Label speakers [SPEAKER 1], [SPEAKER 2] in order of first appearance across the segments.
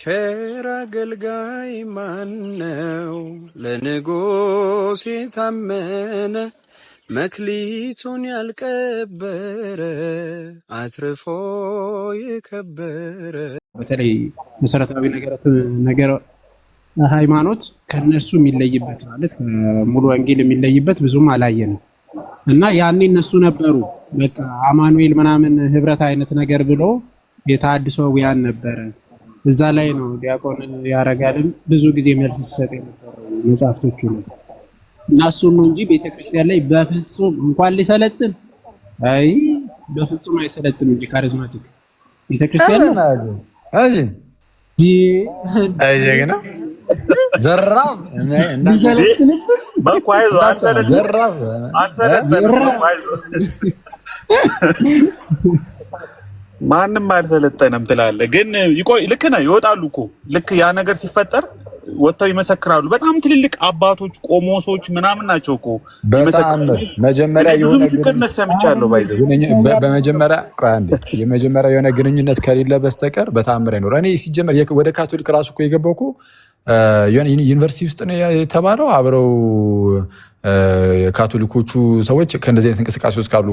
[SPEAKER 1] ቸር አገልጋይ ማነው? ለንጉሥ የታመነ መክሊቱን ያልቀበረ አትርፎ የከበረ።
[SPEAKER 2] በተለይ መሰረታዊ ነገር ሃይማኖት ከነሱ የሚለይበት ማለት ሙሉ ወንጌል የሚለይበት ብዙም አላየንም እና ያኔ እነሱ ነበሩ በቃ አማኑኤል ምናምን ህብረት አይነት ነገር ብሎ የታድሶውያን ነበረ። እዛ ላይ ነው ዲያቆን ያረጋልም ብዙ ጊዜ መልስ ሲሰጥ የነበረው መጽሐፍቶቹ ነው እና እሱን ነው እንጂ ቤተክርስቲያን ላይ በፍጹም እንኳን ሊሰለጥን አይ በፍጹም አይሰለጥንም እንጂ ካሪዝማቲክ ቤተክርስቲያን ነው
[SPEAKER 3] አጂ አይጀግና ዘራፍ
[SPEAKER 4] እንሰለጥንብን በቋይዞ
[SPEAKER 3] ዘራፍ
[SPEAKER 4] ማንም አልሰለጠነም ትላለህ። ግን ይቆይ ልክ ነህ። ይወጣሉ እኮ ልክ ያ ነገር ሲፈጠር ወጥተው ይመሰክራሉ። በጣም ትልልቅ አባቶች ቆሞሶች ምናምን ናቸው እኮ
[SPEAKER 3] ይመሰክራሉ። መጀመሪያ የሆነ
[SPEAKER 4] ግንኙነት ሰምቻለሁ ባይዘው
[SPEAKER 3] በመጀመሪያ የመጀመሪያ የሆነ ግንኙነት ከሌለ በስተቀር በታምር አይኖር። እኔ ሲጀመር ወደ ካቶሊክ ራሱ እኮ የገባው እኮ ዩኒቨርሲቲ ውስጥ ነው የተባለው። አብረው ካቶሊኮቹ ሰዎች ከእንደዚህ አይነት እንቅስቃሴ ውስጥ ካሉ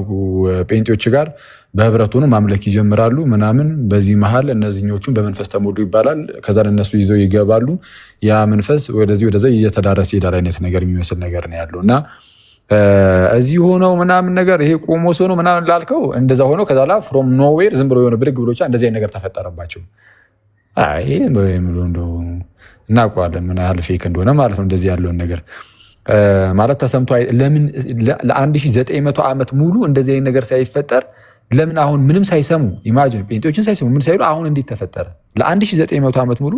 [SPEAKER 3] ጴንጤዎች ጋር በህብረት ሆነው ማምለክ ይጀምራሉ ምናምን። በዚህ መሀል እነዚህኞቹን በመንፈስ ተሞሉ ይባላል። ከዛ እነሱ ይዘው ይገባሉ። ያ መንፈስ ወደዛ እየተዳረሰ ይሄዳል አይነት ነገር የሚመስል ነገር ነው ያለው እና እዚህ ሆነው ምናምን ነገር ይሄ ቆሞስ ሆነው ምናምን ላልከው እንደዛ ሆነው ከዛ ላ ፍሮም ኖዌር ዝም ብሎ የሆነ ብድግ ብሎቻ እንደዚህ አይነት ነገር ተፈጠረባቸው። አይ እንደው እናውቀዋለን ምን ያህል ፌክ እንደሆነ ማለት ነው። እንደዚህ ያለውን ነገር ማለት ተሰምቶ ለምን ለ1900 ዓመት ሙሉ እንደዚህ አይነት ነገር ሳይፈጠር ለምን አሁን ምንም ሳይሰሙ ኢማጂን ጴንጤዎችን ሳይሰሙ ምን ሳይሉ አሁን እንዴት ተፈጠረ? ለ1900 ዓመት ሙሉ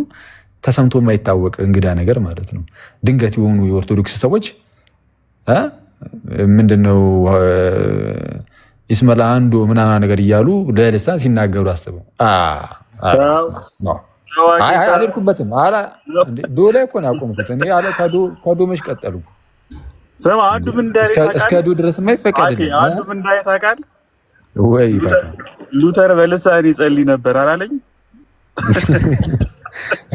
[SPEAKER 3] ተሰምቶ የማይታወቅ እንግዳ ነገር ማለት ነው። ድንገት የሆኑ የኦርቶዶክስ ሰዎች ምንድነው ኢስማኤል አንዱ ምናምን ነገር እያሉ ለልሳን ሲናገሩ አስበው አልሄድኩበትም። ዶ ላይ እኮ ነው ያቆምኩት እኔ አለ ከዶ መች ቀጠሉ።
[SPEAKER 4] ስማ አንዱ ምን እንዳይታ
[SPEAKER 3] እስከ ዶ ድረስ የማይፈቀድልኝ
[SPEAKER 4] አንዱ ምን እንዳይታ ቃል
[SPEAKER 3] ወይ
[SPEAKER 4] ሉተር በልሳን ይጸልይ ነበር አላለኝ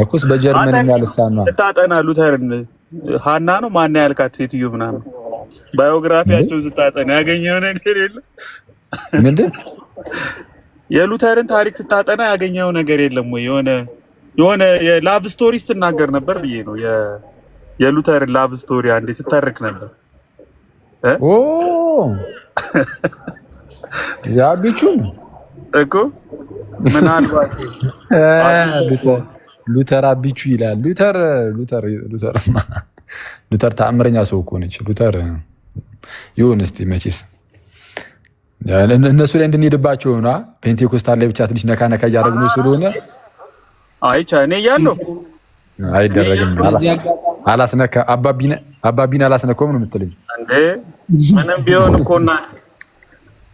[SPEAKER 3] እኮስ በጀርመን ያልሳና
[SPEAKER 4] ስታጠና ሉተርን ሃና ነው ማን ያልካት ሴትዮ ምናምን ባዮግራፊያቸውን ስታጠና ያገኘው ነገር የለም።
[SPEAKER 3] ምንድን
[SPEAKER 4] የሉተርን ታሪክ ስታጠና ያገኘው ነገር የለም ወይ? የሆነ የላቭ ስቶሪ ስትናገር ነበር ብዬ ነው። የሉተር ላቭ ስቶሪ አንዴ ስተርክ ነበር።
[SPEAKER 3] ኦ ያ ቢቹን
[SPEAKER 4] እኮ ምናልባት
[SPEAKER 3] ሉተር አቢቹ ይላል። ሉተር ተአምረኛ ሰው እኮ ነች ሉተር። ይሁን እስቲ መቼስ እነሱ ላይ እንድንሄድባቸው ሆና ፔንቴኮስታል ላይ ብቻ ትንሽ ነካ ነካ እያደረግነው ስለሆነ
[SPEAKER 4] አይቻ እኔ እያለሁ
[SPEAKER 3] አይደረግም። አላስነካ አባቢን አላስነካውም ነው የምትለኝ
[SPEAKER 4] እንዴ?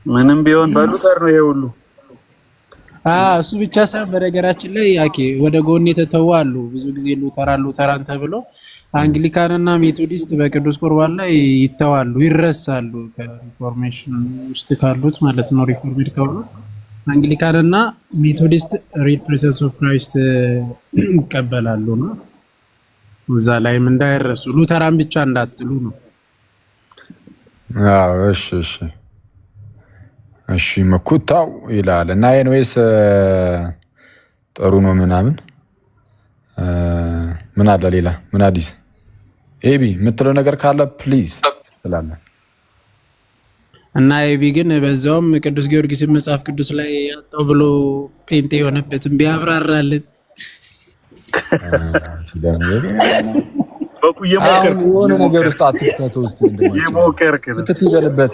[SPEAKER 4] ምንም ቢሆን በሉተር ነው ይሄ ሁሉ።
[SPEAKER 2] እሱ ብቻ ሳይሆን በነገራችን ላይ ያኬ ወደ ጎን የተተው አሉ። ብዙ ጊዜ ሉተራን ተብሎ አንግሊካንና ሜቶዲስት በቅዱስ ቁርባን ላይ ይተዋሉ፣ ይረሳሉ። ከሪፎርሜሽን ውስጥ ካሉት ማለት ነው ሪፎርሜድ ከሆኑ አንግሊካንና ሜቶዲስት ሪል ፕሬዘንስ ኦፍ ክራይስት ይቀበላሉ ነው። እዛ ላይም እንዳይረሱ ሉተራን ብቻ እንዳትሉ ነው።
[SPEAKER 3] እሺ መኩታው ይላል እና ኤንዌስ ጥሩ ነው ምናምን። ምን አለ ሌላ ምን አዲስ ኤቢ የምትለው ነገር ካለ ፕሊዝ ትላለህ።
[SPEAKER 2] እና ኤቢ ግን በዛውም ቅዱስ ጊዮርጊስ መጽሐፍ ቅዱስ ላይ ያጣው ብሎ ጴንጤ የሆነበትን ቢያብራራልን
[SPEAKER 4] በኩየ
[SPEAKER 3] የሆነ ነገር ውስጥ አትክተተው ውስጥ ትትበልበት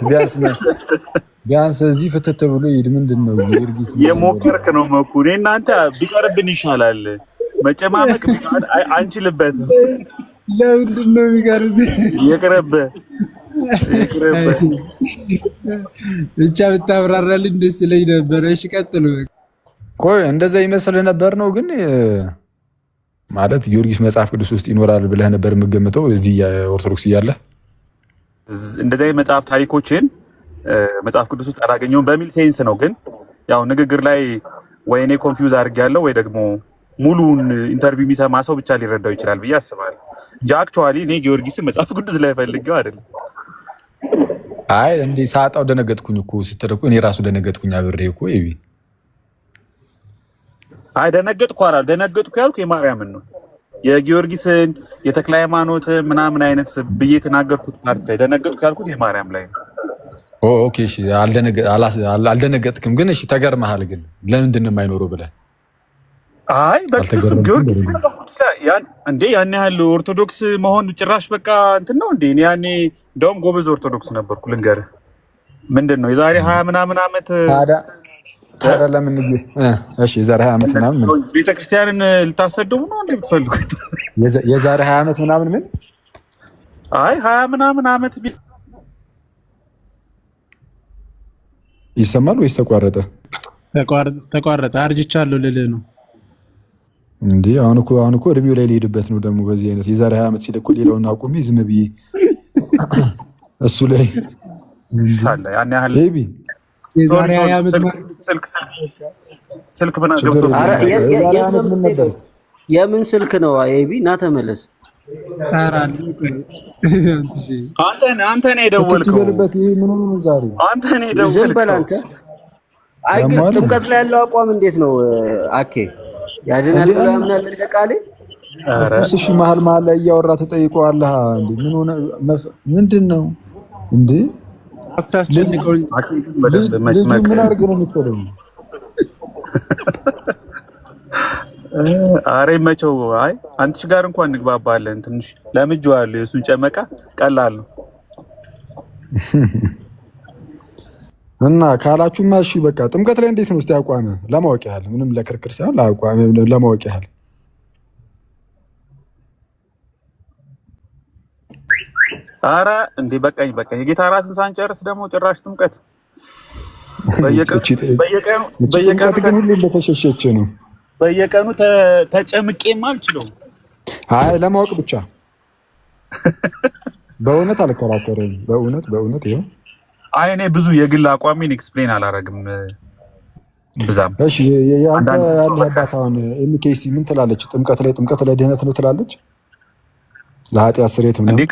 [SPEAKER 3] ቢያንስ እዚህ ፍትት ብሎ ይሄድ። ምንድን ነው ጊዮርጊስ
[SPEAKER 4] የሞከርክ ነው መኩ። እኔ እናንተ ቢቀርብን ይሻላል። መጨማመቅ አንችልበት።
[SPEAKER 2] ለምንድን ነው የሚቀርብ?
[SPEAKER 4] ይቅርብ
[SPEAKER 2] ብቻ ብታብራራልኝ ደስ ይለኝ ነበር። እሺ ቀጥሉ።
[SPEAKER 3] ቆይ እንደዛ ይመስል ነበር ነው ግን ማለት ጊዮርጊስ መጽሐፍ ቅዱስ ውስጥ ይኖራል ብለህ ነበር የምገምተው እዚህ ኦርቶዶክስ እያለ?
[SPEAKER 4] እንደዚህ መጽሐፍ ታሪኮችን መጽሐፍ ቅዱስ ውስጥ አላገኘውም በሚል ሴንስ ነው። ግን ያው ንግግር ላይ ወይ እኔ ኮንፊውዝ አድርጌያለሁ ወይ ደግሞ ሙሉውን ኢንተርቪው የሚሰማ ሰው ብቻ ሊረዳው ይችላል ብዬ አስባለሁ እንጂ አክቹዋሊ እኔ ጊዮርጊስን መጽሐፍ ቅዱስ ላይ ፈልጌው አይደለም።
[SPEAKER 3] አይ እንዲህ ሳጣው ደነገጥኩኝ እኮ ስትረቁ እኔ ራሱ ደነገጥኩኝ አብሬ እኮ ኤቢ።
[SPEAKER 4] አይ ደነገጥኩ አላል ደነገጥኩ ያልኩ የማርያምን ነው የጊዮርጊስን የተክለ ሃይማኖት ምናምን አይነት ብዬ የተናገርኩት ፓርት ላይ ደነገጥኩ ያልኩት የማርያም ላይ ነው።
[SPEAKER 3] ኦኬ እሺ አልደነገጥክም ግን እሺ ተገርመሃል ግን ለምንድን ነው የማይኖረው ብለህ?
[SPEAKER 4] አይ በፍጹም ጊዮርጊስ እንዴ ያን ያህል ኦርቶዶክስ መሆን ጭራሽ በቃ እንትን ነው እንዴ? እኔ ያኔ እንደውም ጎበዝ ኦርቶዶክስ ነበርኩ ልንገርህ። ምንድን ነው የዛሬ 20 ምናምን ዓመት
[SPEAKER 3] ታዲያ ለምን እሺ የዛሬ 20 ዓመት ምናምን
[SPEAKER 4] ቤተክርስቲያንን ልታሰድቡ ነው እንዴ የምትፈልጉት?
[SPEAKER 3] የዛሬ 20 ዓመት ምናምን ምን?
[SPEAKER 4] አይ 20 ምናምን ዓመት
[SPEAKER 3] ይሰማል ወይስ ተቋረጠ?
[SPEAKER 2] ተቋረጠ። አርጅቻለሁ ልልህ ነው
[SPEAKER 3] እንዴ? አሁን እኮ እድሜው ላይ ሊሄድበት ነው ደግሞ በዚህ አይነት የዛሬ 20 ዓመት ሲል እኮ ሌላውን አቁሜ ዝም ብዬ እሱ ላይ
[SPEAKER 4] ታላ ያን ያህል
[SPEAKER 2] ኤቢ የዛሬ 20 ዓመት
[SPEAKER 4] ስልክ በና ገብቶ
[SPEAKER 5] የምን ስልክ ነው ኤቢ? ና ተመለስ።
[SPEAKER 4] አንተ ነህ የደወልከው። አንተ ነህ የደወልከው።
[SPEAKER 5] ዝም በል አንተ። አይ ግን ጥምቀት ላይ ያለው አቋም እንዴት ነው አኬ? ያድናል ብሎ ያምናል ለቃሌ?
[SPEAKER 3] እሺ መሀል ላይ እያወራ ተጠይቀዋለህ እንዴ? ምን ሆነ? ምንድን ነው እንዴ?
[SPEAKER 2] አታስጨንቀው።
[SPEAKER 3] ምን አድርገህ ነው የምትለው?
[SPEAKER 4] አሬ መቸው። አይ አንቺ ጋር እንኳን እንግባባለን። ትንሽ ለምጄዋለሁ። የእሱን ጨመቃ ቀላል ነው
[SPEAKER 3] እና ካላችሁማ እሺ በቃ ጥምቀት ላይ እንዴት ነው እስቲ አቋም ለማወቅ ያህል ምንም ለክርክር ሳይሆን ለአቋም ለማወቅ ያህል
[SPEAKER 4] አረ እንዴ በቃኝ የጌታ ራስን ሳንጨርስ ደግሞ ጭራሽ ጥምቀት በየቀኑ
[SPEAKER 3] ግን ሁሌ እንደተሸሸች ነው።
[SPEAKER 4] በየቀኑ ተጨምቄም አልችለውም።
[SPEAKER 3] አይ ለማወቅ ብቻ በእውነት አልከራከረም። በእውነት ይሄ
[SPEAKER 4] አይ እኔ ብዙ የግል አቋሜን ኤክስፕሌን አላረግም ብዛም።
[SPEAKER 3] እሺ ያንተ ያለህባት አሁን ኤምኬሲ ምን ትላለች? ጥምቀት ላይ ድህነት ነው ትላለች። ለኃጢአት ስርየት ነው
[SPEAKER 4] እንዴ?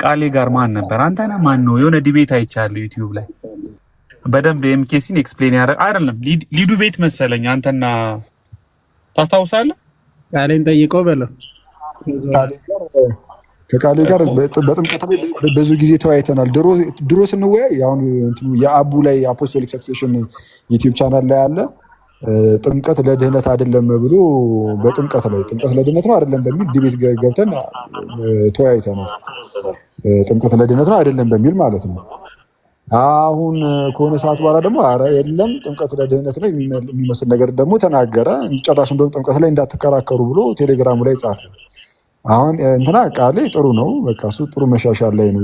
[SPEAKER 4] ቃሌ ጋር ማን ነበር? አንተ ነህ ማን ነው? የሆነ ዲቤት አይቻለሁ ዩቲዩብ ላይ በደንብ ኤምኬሲን ኤክስፕሌን ያደረግ አይደለም ሊዱ ቤት መሰለኝ። አንተና ታስታውሳለህ?
[SPEAKER 2] ቃሌን ጠይቀው በለው።
[SPEAKER 3] ከቃሌ ጋር በጥምቀት ላይ ብዙ ጊዜ ተወያይተናል። ድሮ ስንወያይ አሁን እንትኑ የአቡ ላይ አፖስቶሊክ ሰክሴሽን ዩቲዩብ ቻናል ላይ አለ። ጥምቀት ለድህነት አይደለም ብሎ ጥምቀት ለድህነት ነው አይደለም በሚል ዲቤት ገብተን ተወያይተናል። ጥምቀት ለድህነት ነው አይደለም በሚል ማለት ነው። አሁን ከሆነ ሰዓት በኋላ ደግሞ አረ የለም ጥምቀት ለድህነት ነው የሚመስል ነገር ደግሞ ተናገረ። ጭራሽ እንደውም ጥምቀት ላይ እንዳትከራከሩ ብሎ ቴሌግራሙ ላይ ጻፈ። አሁን እንትና ቃሌ ጥሩ ነው፣ በቃ እሱ ጥሩ መሻሻል ላይ ነው።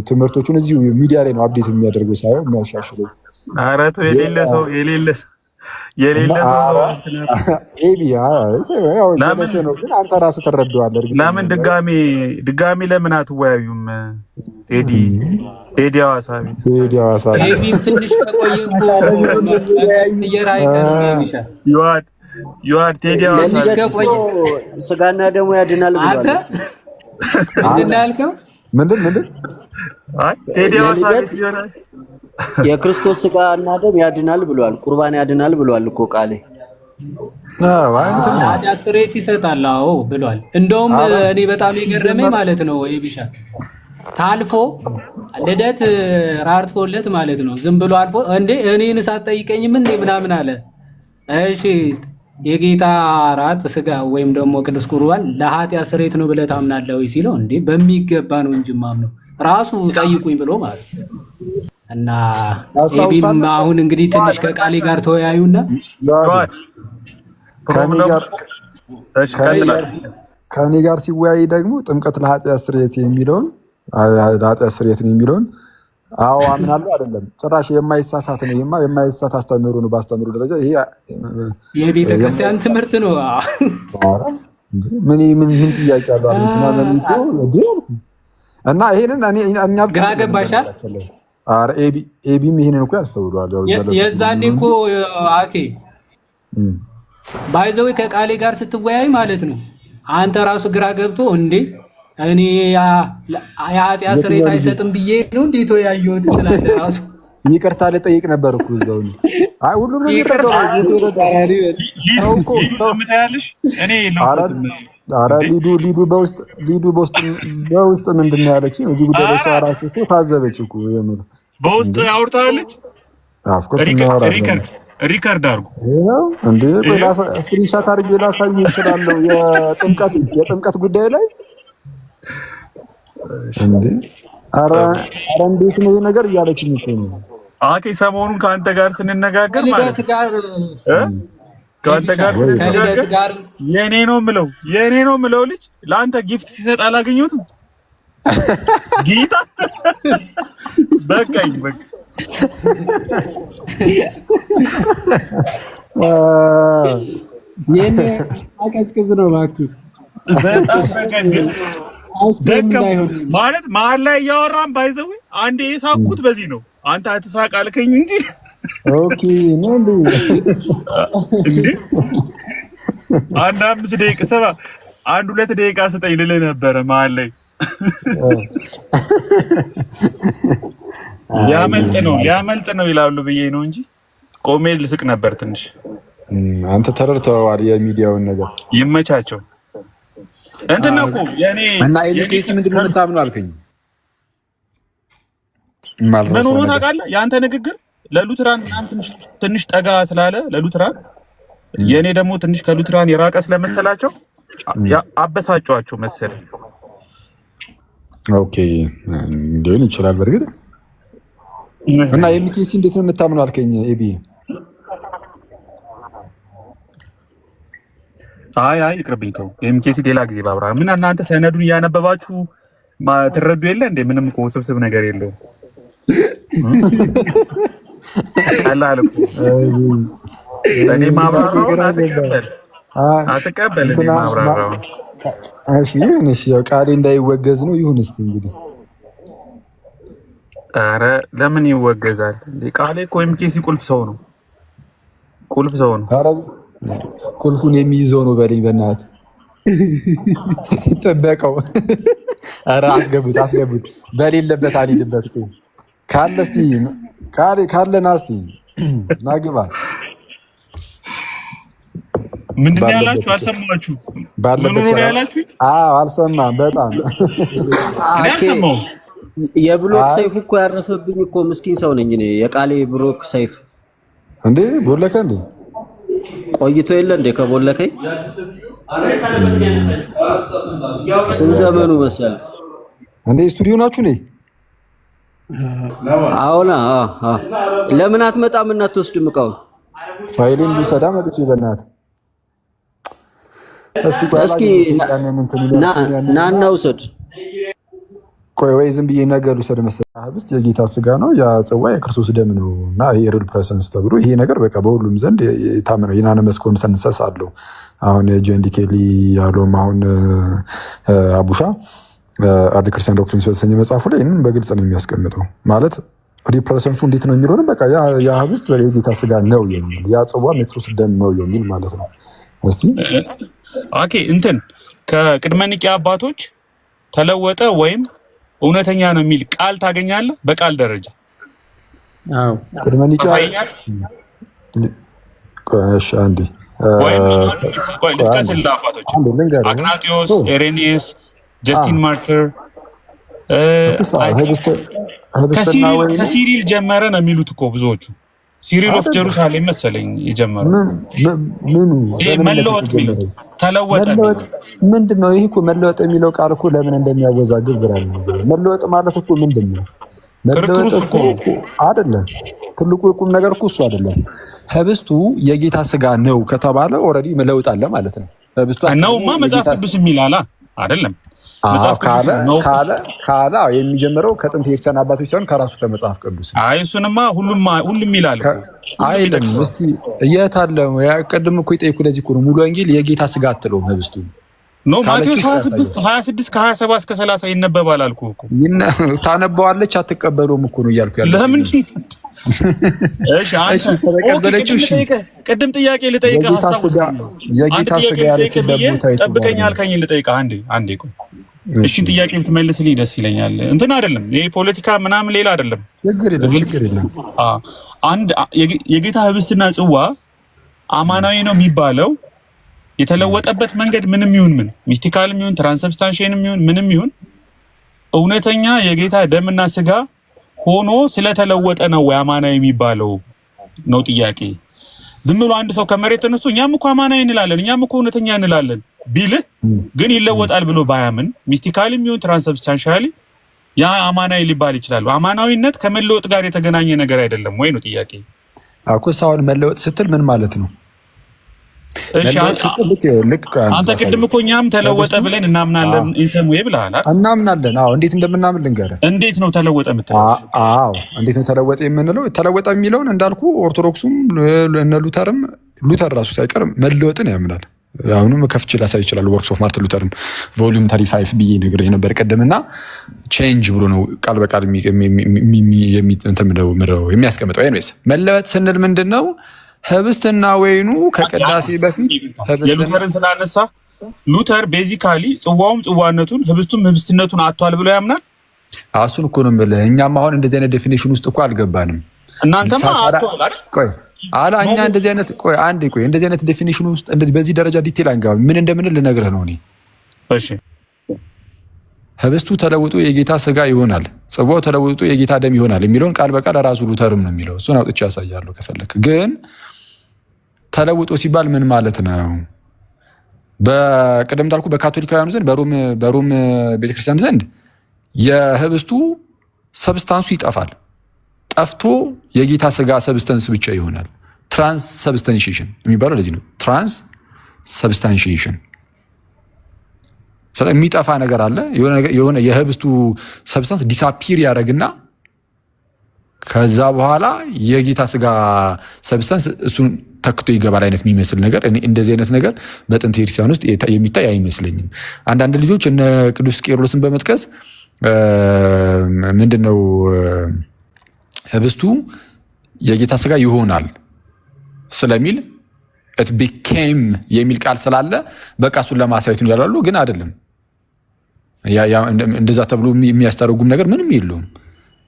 [SPEAKER 3] ትምህርቶቹን እዚሁ ሚዲያ ላይ ነው አፕዴት የሚያደርገው ሳይሆን የሚያሻሽለው።
[SPEAKER 4] አረ ተው የሌለ ሰው
[SPEAKER 3] ኤቢ ያው ነው፣ ግን አንተ ራስህ ትረዳዋለህ።
[SPEAKER 4] ለምን ድጋሚ ለምን አትወያዩም? ቴዲ ሐዋሳ
[SPEAKER 6] ኤቢም ትንሽ ከቆየ
[SPEAKER 4] ዩአድ ቴዲ ሐዋሳ
[SPEAKER 5] ስጋና ደግሞ ያድናል ብሏል።
[SPEAKER 3] ምንድን
[SPEAKER 4] አይ ቴዲ ሐዋሳ
[SPEAKER 5] የክርስቶስ ስጋና ደም ያድናል ብሏል። ቁርባን ያድናል ብሏል እኮ ቃሌ።
[SPEAKER 6] ኃጢአት ስርየት ይሰጣል አዎ ብሏል። እንደውም እኔ በጣም የገረመኝ ማለት ነው ኤቢሻ ታልፎ ልደት ራርቶለት ማለት ነው። ዝም ብሎ አልፎ እንዴ እኔን ሳትጠይቀኝም እንዴ ምናምን አለ። እሺ የጌታ ራት ስጋ ወይም ደግሞ ቅዱስ ቁርባን ለኃጢአት ስርየት ነው ብለህ ታምናለህ ወይ ሲለው እንዴ በሚገባ ነው እንጂ ማምነው ራሱ ጠይቁኝ ብሎ ማለት እና ኤቢም አሁን እንግዲህ ትንሽ ከቃሌ ጋር ተወያዩና
[SPEAKER 3] ከኔ ጋር ሲወያይ ደግሞ ጥምቀት ለኃጢአት ስርየት የሚለውን አዎ አምናለሁ አይደለም ጭራሽ የማይሳሳት ነው። የማይሳሳት አስተምህሮ ነው። በአስተምህሮ ደረጃ ይሄ
[SPEAKER 6] የቤተ ክርስቲያን ትምህርት ነው።
[SPEAKER 3] ምን ጥያቄ አለው? እና ይሄንን እኛ
[SPEAKER 6] ግራ ገባሻል?
[SPEAKER 3] አረ ኤቢም ይሄንን እኮ ያስተውሏል።
[SPEAKER 6] የዛኔ እኮ አኬ ባይዘው ከቃሌ ጋር ስትወያይ ማለት ነው አንተ ራሱ ግራ ገብቶ እንዴ እኔ የኃጢአት ስርየት አይሰጥም ብዬ ነው እንዴት ያየሁት ትላለህ። ራሱ
[SPEAKER 7] ይቅርታ ልጠይቅ ነበር እኮ እዛው። አይ ሁሉም ነው ይቅርታ ሊዱ በውስጥ ምንድን ነው ያለችኝ? እዚህ ጉዳይ ላይ ሰው ራሱ እኮ ታዘበች እኮ የምር
[SPEAKER 4] በውስጥ አውርታለች። ሪከርድ አድርጉ
[SPEAKER 7] እንዴ ስክሪንሻት አድርጌ ላሳይ እችላለሁ። የጥምቀት ጉዳይ ላይ እንዴ ኧረ እንዴት ነው ነገር እያለችኝ እኮ ነው።
[SPEAKER 4] አኬ ሰሞኑን ከአንተ ጋር ስንነጋገር ማለት ከአንተ ጋር ስንነጋገር የኔ ነው ምለው ልጅ ለአንተ ጊፍት ሲሰጥ አላገኘሁትም። ጌታ በቃኝ በቃ
[SPEAKER 2] የኔ አቀዝቅዝ ነው እባክህ።
[SPEAKER 4] ማለት መሀል ላይ እያወራን ባይዘው አንዴ የሳቅኩት በዚህ ነው። አንተ አትሳቅ አልከኝ እንጂ
[SPEAKER 7] ኦኬ ነው እንዴ?
[SPEAKER 4] አንድ 5 ደቂቃ ሰባ 2 ደቂቃ ስጠኝ ልልህ ነበረ መሀል ላይ ሊያመልጥ ነው ይላሉ ብዬ ነው እንጂ ቆሜ ልስቅ ነበር ትንሽ።
[SPEAKER 7] አንተ ተረድተዋል የሚዲያውን ነገር።
[SPEAKER 4] ይመቻቸው። እንትን ነው እኮ የኔ
[SPEAKER 3] እና ኤልኬሲ ምንድነው የምታምነው አልከኝ?
[SPEAKER 4] ምን ሆኖ ታውቃለህ? የአንተ ንግግር ለሉትራን ምናምን ትንሽ ጠጋ ስላለ ለሉትራን፣ የኔ ደግሞ ትንሽ ከሉትራን የራቀ ስለመሰላቸው አበሳጫቸው መሰለኝ።
[SPEAKER 7] ኦኬ ሊሆን ይችላል በርግጥ። እና ኤልኬሲ እንዴት ነው የምታምነው አልከኝ? ኤቢ
[SPEAKER 4] አይ ይቅርብኝ ተው። ኤምኬሲ ሌላ ጊዜ ባብራ። ምን እናንተ ሰነዱን እያነበባችሁ ትረዱ የለ እንዴ? ምንም እኮ ስብስብ ነገር የለውም። ቀላል እኮ እኔ ማብራራው አትቀበል እኔ ማብራራው።
[SPEAKER 7] እሺ ያው ቃሌ እንዳይወገዝ ነው። ይሁን እስቲ እንግዲህ።
[SPEAKER 4] ኧረ ለምን ይወገዛል እንዴ? ቃሌ እኮ ኤምኬሲ ቁልፍ ሰው ነው።
[SPEAKER 7] ኧረ ቁልፉን የሚይዘው ነው በለኝ በእናትህ ጥበቀው። ኧረ አስገቡት በሌለበት አልሄድበት እኮ ካለ እስቲ ካለና እስቲ ናግባ።
[SPEAKER 4] ምንድን ነው ያላችሁ? አልሰማችሁ? ምን ነው ያላችሁ?
[SPEAKER 7] አልሰማም። በጣም
[SPEAKER 5] የብሎክ ሰይፍ እኮ ያረፈብኝ እኮ ምስኪን ሰው ነኝ እኔ። የቃሌ ብሎክ ሰይፍ
[SPEAKER 7] እንዴ ቦለከ እንዴ?
[SPEAKER 5] ቆይቶ የለ እንዴ ከቦለከኝ? ስንት ዘመኑ መሰለ
[SPEAKER 7] እንዴ? ስቱዲዮ ናችሁ ነኝ?
[SPEAKER 5] አዎና ለምን አትመጣም እና አትወስድም እቃውን?
[SPEAKER 7] ፋይሌን ልውሰዳ መጥቼ በእናትህ
[SPEAKER 5] እስኪ ና ውሰድ።
[SPEAKER 7] ቆይ ወይ ዝም ብዬ ነገር ልውሰድ መሰለህ። ህብስት የጌታ ስጋ ነው፣ ያ ጽዋ የክርስቶስ ደም ነው እና ይሄ ሪል ፕሬዘንስ ተብሎ ይሄ ነገር በቃ በሁሉም ዘንድ የታመነው ዩናኒመስ ኮንሰንሰስ አለው። አሁን ጄንዲ ኬሊ ያለውም አሁን አቡሻ አርድ ክርስቲያን ዶክትሪንስ በተሰኘ መጽሐፉ ላይ ይህንን በግልጽ ነው የሚያስቀምጠው። ማለት ሪፕሬዘንሱ እንዴት ነው የሚለውን በቃ ያ ህብስት የጌታ ስጋ ነው የሚል፣ ያ ጽዋ የክርስቶስ ደም ነው የሚል ማለት ነው። እስቲ
[SPEAKER 4] ኦኬ እንትን ከቅድመ ኒቂያ አባቶች ተለወጠ ወይም እውነተኛ ነው የሚል ቃል ታገኛለህ? በቃል ደረጃ
[SPEAKER 2] አዎ
[SPEAKER 7] ቅድመ ኒቂያ እሺ አንዴ
[SPEAKER 4] ወይም ልጥቀስልህ አባቶች አግናጢዮስ፣ ኤሬኒየስ፣ ጀስቲን ማርተር ከሲሪል ጀመረ ነው የሚሉት እኮ ብዙዎቹ። ሲሪል ኦፍ ጀሩሳሌም መሰለኝ የጀመረው።
[SPEAKER 7] ምኑ
[SPEAKER 4] መለወጥ የሚሉት ተለወጠ
[SPEAKER 7] ምንድን ነው? ይሄ እኮ መለወጥ የሚለው ቃል እኮ ለምን እንደሚያወዛግብ ግራ ነው። መለወጥ ማለት እኮ ምንድን ነው? መለወጥ እኮ አይደለም። ትልቁ ቁም ነገር እኮ እሱ አይደለም። ህብስቱ የጌታ ስጋ ነው ከተባለ ኦልሬዲ መለወጥ አለ ማለት ነው። ህብስቱ
[SPEAKER 4] ነውማ መጽሐፍ ቅዱስ የሚላላ አይደለም።
[SPEAKER 7] ካለ የሚጀምረው ከጥንት የክርስቲያን አባቶች ሳይሆን ከራሱ ከመጽሐፍ ቅዱስ።
[SPEAKER 4] አይ እሱንማ ሁሉም ይላል
[SPEAKER 7] አይደለም። እስቲ የት አለ? ቅድም እኮ የጠየኩህ ለዚህ እኮ ነው። ሙሉ ወንጌል የጌታ ስጋ አትለውም ህብስቱ።
[SPEAKER 4] ኖ ማቴዎስ 26 ከ27 እስከ 30 ይነበባል አልኩህ እኮ።
[SPEAKER 7] ታነበዋለች አትቀበለውም እኮ ነው እያልኩ ያለው።
[SPEAKER 4] ለምን? እሺ አንተ ተቀበለችው። እሺ ቅድም ጥያቄ ልጠይቅህ
[SPEAKER 7] የጌታ ስጋ ያለችበት ቦታ
[SPEAKER 4] ጠብቀኝ አልከኝ። ልጠይቅህ አንዴ ቆይ። እሺን ጥያቄ ብትመልስልኝ ደስ ይለኛል። እንትን አይደለም ይሄ ፖለቲካ ምናምን ሌላ አይደለም።
[SPEAKER 7] ችግር የለም።
[SPEAKER 4] አንድ የጌታ ህብስትና ጽዋ አማናዊ ነው የሚባለው የተለወጠበት መንገድ ምንም ይሁን ምን ሚስቲካልም ይሁን ትራንስብስታንሺየንም ይሁን ምንም ይሁን እውነተኛ የጌታ ደምና ስጋ ሆኖ ስለተለወጠ ነው ወይ አማናዊ የሚባለው ነው ጥያቄ። ዝም ብሎ አንድ ሰው ከመሬት ተነስቶ እኛም እኮ አማናዊ እንላለን እኛም እኮ እውነተኛ እንላለን ቢልህ ግን ይለወጣል ብሎ ባያምን ሚስቲካልም ይሁን ትራንስብስታንሺያሊ ያ አማናዊ ሊባል ይችላል። አማናዊነት ከመለወጥ ጋር የተገናኘ ነገር አይደለም ወይ ነው ጥያቄ።
[SPEAKER 7] አኩ ሳውን መለወጥ ስትል ምን ማለት ነው?
[SPEAKER 4] እሺ አንተ ቅድም እኮ እኛም ተለወጠ ብለን እናምናለን ኢንሰም ወይ ብለሃል።
[SPEAKER 7] እናምናለን። አዎ እንዴት እንደምናምን ልንገርህ።
[SPEAKER 4] እንዴት ነው ተለወጠ የምትለው?
[SPEAKER 7] አዎ እንዴት ነው ተለወጠ የምንለው? ተለወጠ የሚለውን እንዳልኩ ኦርቶዶክሱም እነ ሉተር ራሱ ሳይቀር መለወጥን ያምናል። አሁንም ከፍቼ ላሳይ ይችላል። ወርክስ ኦፍ ማርቲን ሉተርን ቮሊዩም 35 ብዬ ነግሬህ ነበር ቀደምና ቼንጅ ብሎ ነው ቃል በቃል የሚያስቀምጠው። ኤኒዌይስ መለወጥ ስንል ምንድን ነው? ህብስትና ወይኑ ከቅዳሴ በፊት
[SPEAKER 4] የሉተርን ስላነሳ ሉተር ቤዚካሊ ጽዋውም ጽዋነቱን ህብስቱም ህብስትነቱን አጥቷል ብሎ ያምናል።
[SPEAKER 7] እሱን እኮ ነው የምልህ። እኛም አሁን እንደዚህ አይነት ዴፊኒሽን ውስጥ እኮ አልገባንም።
[SPEAKER 4] እናንተማ አጥቷል አይደል?
[SPEAKER 7] ቆይ እኛ እንደዚህ አይነት እንደዚህ አይነት ዴፊኒሽን ውስጥ እንደዚህ በዚህ ደረጃ ዲቴል አንገባም። ምን እንደምንል ልነግርህ ነው እኔ።
[SPEAKER 4] እሺ
[SPEAKER 7] ህብስቱ ተለውጦ የጌታ ስጋ ይሆናል፣ ጽዋው ተለውጦ የጌታ ደም ይሆናል የሚለውን ቃል በቃል ራሱ ሉተርም ነው የሚለው። እሱን አውጥቼ ያሳያለሁ ከፈለክ። ግን ተለውጦ ሲባል ምን ማለት ነው? በቅድም እንዳልኩ በካቶሊካውያኑ ዘንድ በሮም ቤተክርስቲያን ዘንድ የህብስቱ ሰብስታንሱ ይጠፋል። ጠፍቶ የጌታ ስጋ ሰብስተንስ ብቻ ይሆናል። ትራንስ ሰብስታንሺዬሽን የሚባለው ለዚህ ነው። ትራንስ ሰብስታንሺዬሽን የሚጠፋ ነገር አለ። የሆነ የህብስቱ ሰብስታንስ ዲሳፒር ያደረግና ከዛ በኋላ የጌታ ስጋ ሰብስታንስ እሱን ተክቶ ይገባል አይነት የሚመስል ነገር። እንደዚህ አይነት ነገር በጥንት ክርስቲያን ውስጥ የሚታይ አይመስለኝም። አንዳንድ ልጆች እነ ቅዱስ ቄርሎስን በመጥቀስ ምንድነው ህብስቱ የጌታ ስጋ ይሆናል ስለሚል it became የሚል ቃል ስላለ በቃ እሱን ለማሳየት ነው ያላሉ። ግን አይደለም። እንደዛ ተብሎ የሚያስተረጉም ነገር ምንም የለውም።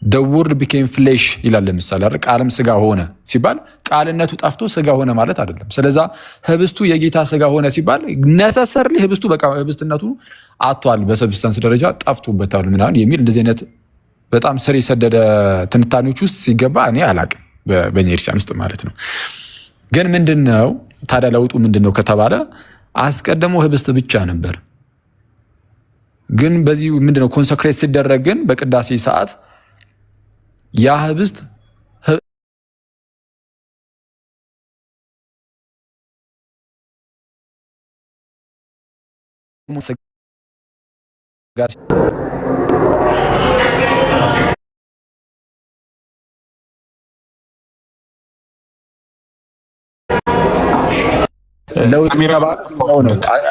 [SPEAKER 7] the word became flesh ይላል። ለምሳሌ አይደል ቃልም ስጋ ሆነ ሲባል ቃልነቱ ጠፍቶ ስጋ ሆነ ማለት አይደለም። ስለዛ ህብስቱ የጌታ ስጋ ሆነ ሲባል necessarily ህብስቱ በቃ ህብስትነቱ አጥቷል፣ በሰብስታንስ ደረጃ ጠፍቶበታል ምናምን የሚል እንደዚህ አይነት በጣም ስር የሰደደ ትንታኔዎች ውስጥ ሲገባ እኔ አላቅም፣ በእኛ ክርስቲያን ውስጥ ማለት ነው። ግን ምንድነው ታዲያ ለውጡ ምንድነው ከተባለ አስቀድሞ ህብስት ብቻ ነበር። ግን በዚህ ምንድነው ኮንሰክሬት ሲደረግ ግን በቅዳሴ ሰዓት ያ ህብስት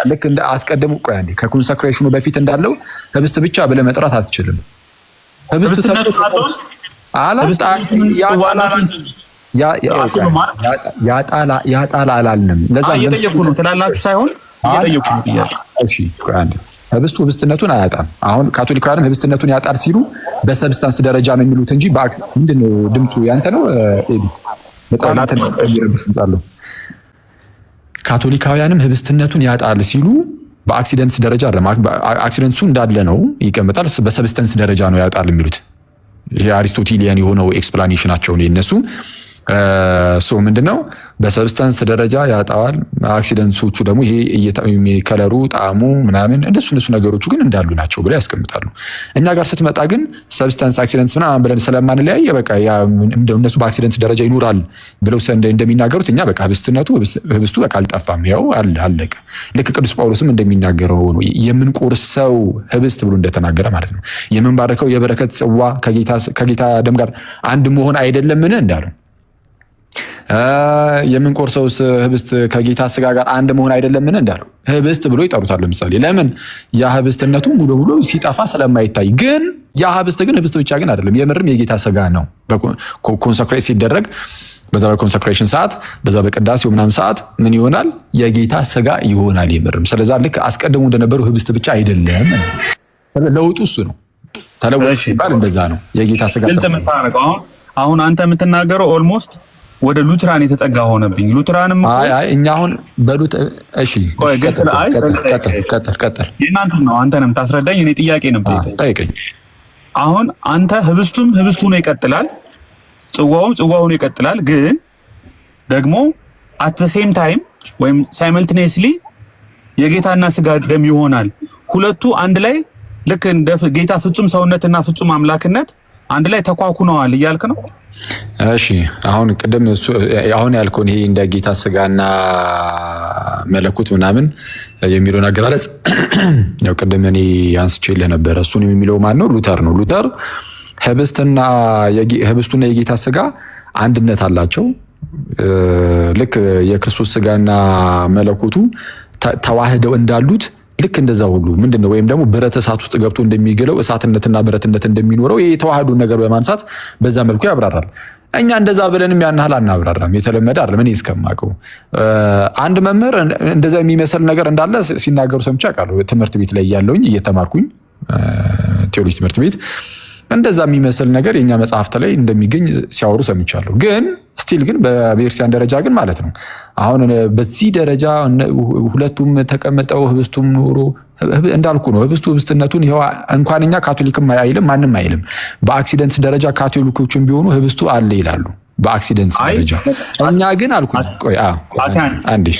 [SPEAKER 7] ልክ እንደ አስቀድሞ ቆይ አንዴ ከኮንሰክሬሽኑ በፊት እንዳለው ህብስት ብቻ ብለህ መጥራት አትችልም። ህብስት ያጣላ አላልንም። ለዛ
[SPEAKER 4] እየጠየኩ ነው ትላላችሁ ሳይሆን እየጠየኩ ነው ጥያቄ። እሺ ቆይ አንዴ
[SPEAKER 7] ህብስቱ ህብስትነቱን አያጣም። አሁን ካቶሊካውያንም ህብስትነቱን ያጣል ሲሉ በሰብስታንስ ደረጃ ነው የሚሉት እንጂ ምንድነው ድምፁ ያንተ ነው ኤዲ? በጣም ተንጠልጥሎ ካቶሊካውያንም ህብስትነቱን ያጣል ሲሉ በአክሲደንትስ ደረጃ አይደለም። አክሲደንቱ እንዳለ ነው ይቀመጣል። በሰብስተንስ ደረጃ ነው ያጣል የሚሉት። ይሄ አሪስቶቴሊያን የሆነው ኤክስፕላኔሽናቸው ነው የነሱ። ምንድነው በሰብስታንስ ደረጃ ያጣዋል። አክሲደንቶቹ ደግሞ ይሄ ከለሩ፣ ጣዕሙ ምናምን እነሱ ነገሮቹ ግን እንዳሉ ናቸው ብለው ያስቀምጣሉ። እኛ ጋር ስትመጣ ግን ሰብስታንስ አክሲደንትስ ምናምን ብለን ስለማንለያየ በቃ እነሱ በአክሲደንት ደረጃ ይኖራል ብለው እንደሚናገሩት እኛ በቃ ህብስቱ በቃ አልጠፋም፣ ያው አለቀ። ልክ ቅዱስ ጳውሎስም እንደሚናገረው ነው የምንቆርሰው ህብስት ብሎ እንደተናገረ ማለት ነው። የምንባረከው የበረከት ጽዋ ከጌታ ደም ጋር አንድ መሆን አይደለምን እንዳሉ
[SPEAKER 3] የምንቆርሰውስ ህብስት ከጌታ ስጋ ጋር አንድ መሆን አይደለምን እንዳለው ህብስት ብሎ ይጠሩታል። ለምሳሌ ለምን ያ ህብስትነቱ ሙሉ ሙሉ ሲጠፋ ስለማይታይ፣ ግን ያ ህብስት ግን ህብስት ብቻ ግን አይደለም፣ የምርም የጌታ ስጋ ነው። ኮንሰክሬት ሲደረግ በዛ በኮንሰክሬሽን ሰዓት በዛ በቅዳሴው ምናምን ሰዓት ምን ይሆናል? የጌታ ስጋ ይሆናል የምርም። ስለዛ ልክ አስቀድሞ እንደነበሩ ህብስት ብቻ አይደለም። ለውጡ እሱ ነው። ተለውጦ ሲባል እንደዛ ነው። የጌታ ስጋ
[SPEAKER 4] አሁን አንተ የምትናገረው ኦልሞስት ወደ ሉትራን የተጠጋ ሆነብኝ። ሉትራንም
[SPEAKER 3] እኛ አሁን እሺ ቀጥል።
[SPEAKER 4] የእናንተ ነው አንተ ነው የምታስረዳኝ። እኔ ጥያቄ ነው
[SPEAKER 3] ጠይቀኝ።
[SPEAKER 4] አሁን አንተ ህብስቱ ነው ይቀጥላል፣ ጽዋው ነው ይቀጥላል። ግን ደግሞ አት ዘ ሴም ታይም ወይም ሳይመልቲኔስሊ የጌታና ስጋ ደም ይሆናል። ሁለቱ አንድ ላይ ልክ እንደ ጌታ ፍጹም ሰውነትና ፍጹም አምላክነት አንድ ላይ ተኳኩነዋል እያልክ ነው?
[SPEAKER 3] እሺ አሁን ቅድም አሁን ያልከውን ይሄ እንደ ጌታ ስጋና መለኮት ምናምን የሚለውን አገላለጽ ያው ቅድም እኔ አንስቼልህ ነበር። እሱን የሚለው ማን ነው? ሉተር ነው። ሉተር ህብስቱና የጌታ ስጋ አንድነት አላቸው። ልክ የክርስቶስ ስጋና መለኮቱ ተዋህደው እንዳሉት ልክ እንደዛ ሁሉ ምንድነው ወይም ደግሞ ብረት እሳት ውስጥ ገብቶ እንደሚገለው እሳትነትና ብረትነት እንደሚኖረው ይሄ የተዋህዶ ነገር በማንሳት በዛ መልኩ ያብራራል። እኛ እንደዛ ብለንም ያን ያህል አናብራራም። የተለመደ አይደለም። እኔ እስከማውቀው አንድ መምህር እንደዛ የሚመስል ነገር እንዳለ ሲናገሩ ሰምቼ አውቃለሁ። ትምህርት ቤት ላይ ያለውኝ እየተማርኩኝ ቴዎሎጂ ትምህርት ቤት እንደዛ የሚመስል ነገር የኛ መጽሐፍት ላይ እንደሚገኝ ሲያወሩ ሰምቻለሁ። ግን ስቲል ግን በቤተክርስቲያን ደረጃ ግን ማለት ነው አሁን በዚህ ደረጃ ሁለቱም ተቀመጠው ህብስቱም ኖሮ እንዳልኩ ነው። ህብስትነቱን ይሄው እንኳን እኛ ካቶሊክም አይልም ማንም አይልም። በአክሲደንት ደረጃ ካቶሊኮችም ቢሆኑ ህብስቱ አለ ይላሉ። በአክሲደንት ደረጃ እኛ ግን አልኩኝ ቆይ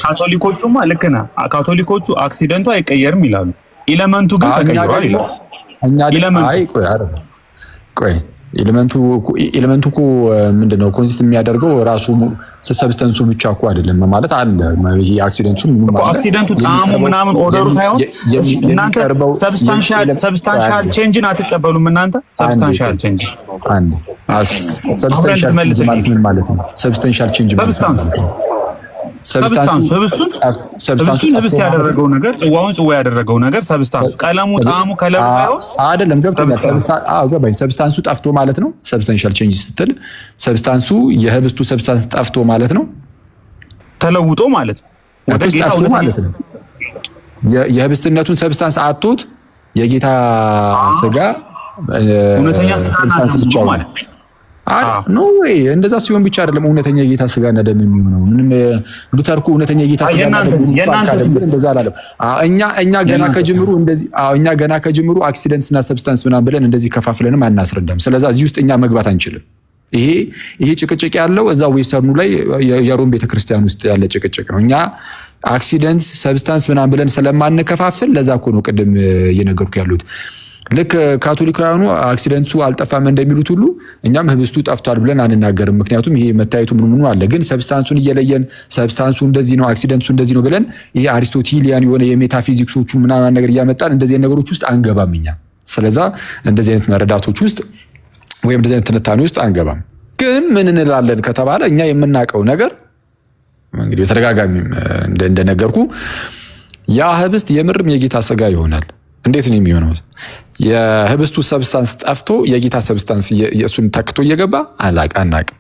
[SPEAKER 4] ካቶሊኮቹማ ልክ ነህ። ካቶሊኮቹ አክሲደንቱ አይቀየርም ይላሉ። ኤሌመንቱ ግን ተቀይሯል ይላሉ። ቆይ ኤሌመንቱ እኮ ምንድነው ኮንሲስት የሚያደርገው ራሱ ሰብስታንሱ ብቻ እኮ አይደለም ማለት አለ። ይሄ አክሲደንቱ ምን ማለት አክሲደንቱ ጣዕሙ ምናምን ኦርደሩ ሳይሆን እናንተ ሰብስታንሻል ቼንጅን አትቀበሉም። እናንተ ሰብስታንሻል ቼንጅ
[SPEAKER 3] ሰብስታንሻል ቼንጅ ማለት ምን ማለት ነው? ሰብስታንሻል ቼንጅ ማለት ነው ሰብስታንሱ ህብስት ያደረገው ነገር ጽዋ ያደረገው ነገር ሰብስታንሱ ቀለሙ ጣዕሙ ከለሩ ሳይሆን አይደለም። ገባኝ። ሰብስታንሱ ጠፍቶ ማለት ነው። ሰብስታንሻል ቼንጅ ስትል ሰብስታንሱ የህብስቱ ሰብስታንስ ጠፍቶ ማለት ነው። ተለውጦ ማለት ነው። ወደ ጌታው ማለት ነው። የህብስትነቱን ሰብስታንስ አጥቶት የጌታ ስጋ እውነተኛ ሰብስታንስ ብቻ ማለት ኖ ወይ እንደዛ ሲሆን ብቻ አይደለም እውነተኛ የጌታ ስጋና ደም የሚሆነው። ምንም ሉተር እኮ እውነተኛ የጌታ ስጋና ደም እንደዛ አላለም። እኛ ገና ከጅምሩ አክሲደንትስና ሰብስታንስ ምናምን ብለን እንደዚህ ከፋፍለንም አናስረዳም። ስለዚህ እዚህ ውስጥ እኛ መግባት አንችልም። ይሄ ጭቅጭቅ ያለው እዛ ዌስተርኑ ላይ የሮም ቤተክርስቲያን ውስጥ ያለ ጭቅጭቅ ነው። እኛ አክሲደንትስ ሰብስታንስ ምናምን ብለን ስለማንከፋፍል ለዛ እኮ ነው ቅድም እየነገርኩ ያሉት። ልክ ካቶሊካውያኑ አክሲደንቱ አልጠፋም እንደሚሉት ሁሉ እኛም ህብስቱ ጠፍቷል ብለን አንናገርም። ምክንያቱም ይሄ መታየቱ ምን አለ። ግን ሰብስታንሱን እየለየን ሰብስታንሱ እንደዚህ ነው አክሲደንቱ እንደዚህ ነው ብለን ይሄ አሪስቶቴሊያን የሆነ የሜታፊዚክሶቹ ምናምን ነገር እያመጣን እንደዚህ ነገሮች ውስጥ አንገባም እኛ። ስለዛ እንደዚህ አይነት መረዳቶች ውስጥ ወይም እንደዚህ አይነት ትንታኔ ውስጥ አንገባም። ግን ምን እንላለን ከተባለ እኛ የምናውቀው ነገር እንግዲህ በተደጋጋሚ እንደነገርኩ ያ ህብስት የምርም የጌታ ስጋ ይሆናል። እንዴት ነው የሚሆነው? የህብስቱ ሰብስታንስ ጠፍቶ የጌታ ሰብስታንስ የእሱን ተክቶ እየገባ አናቅም።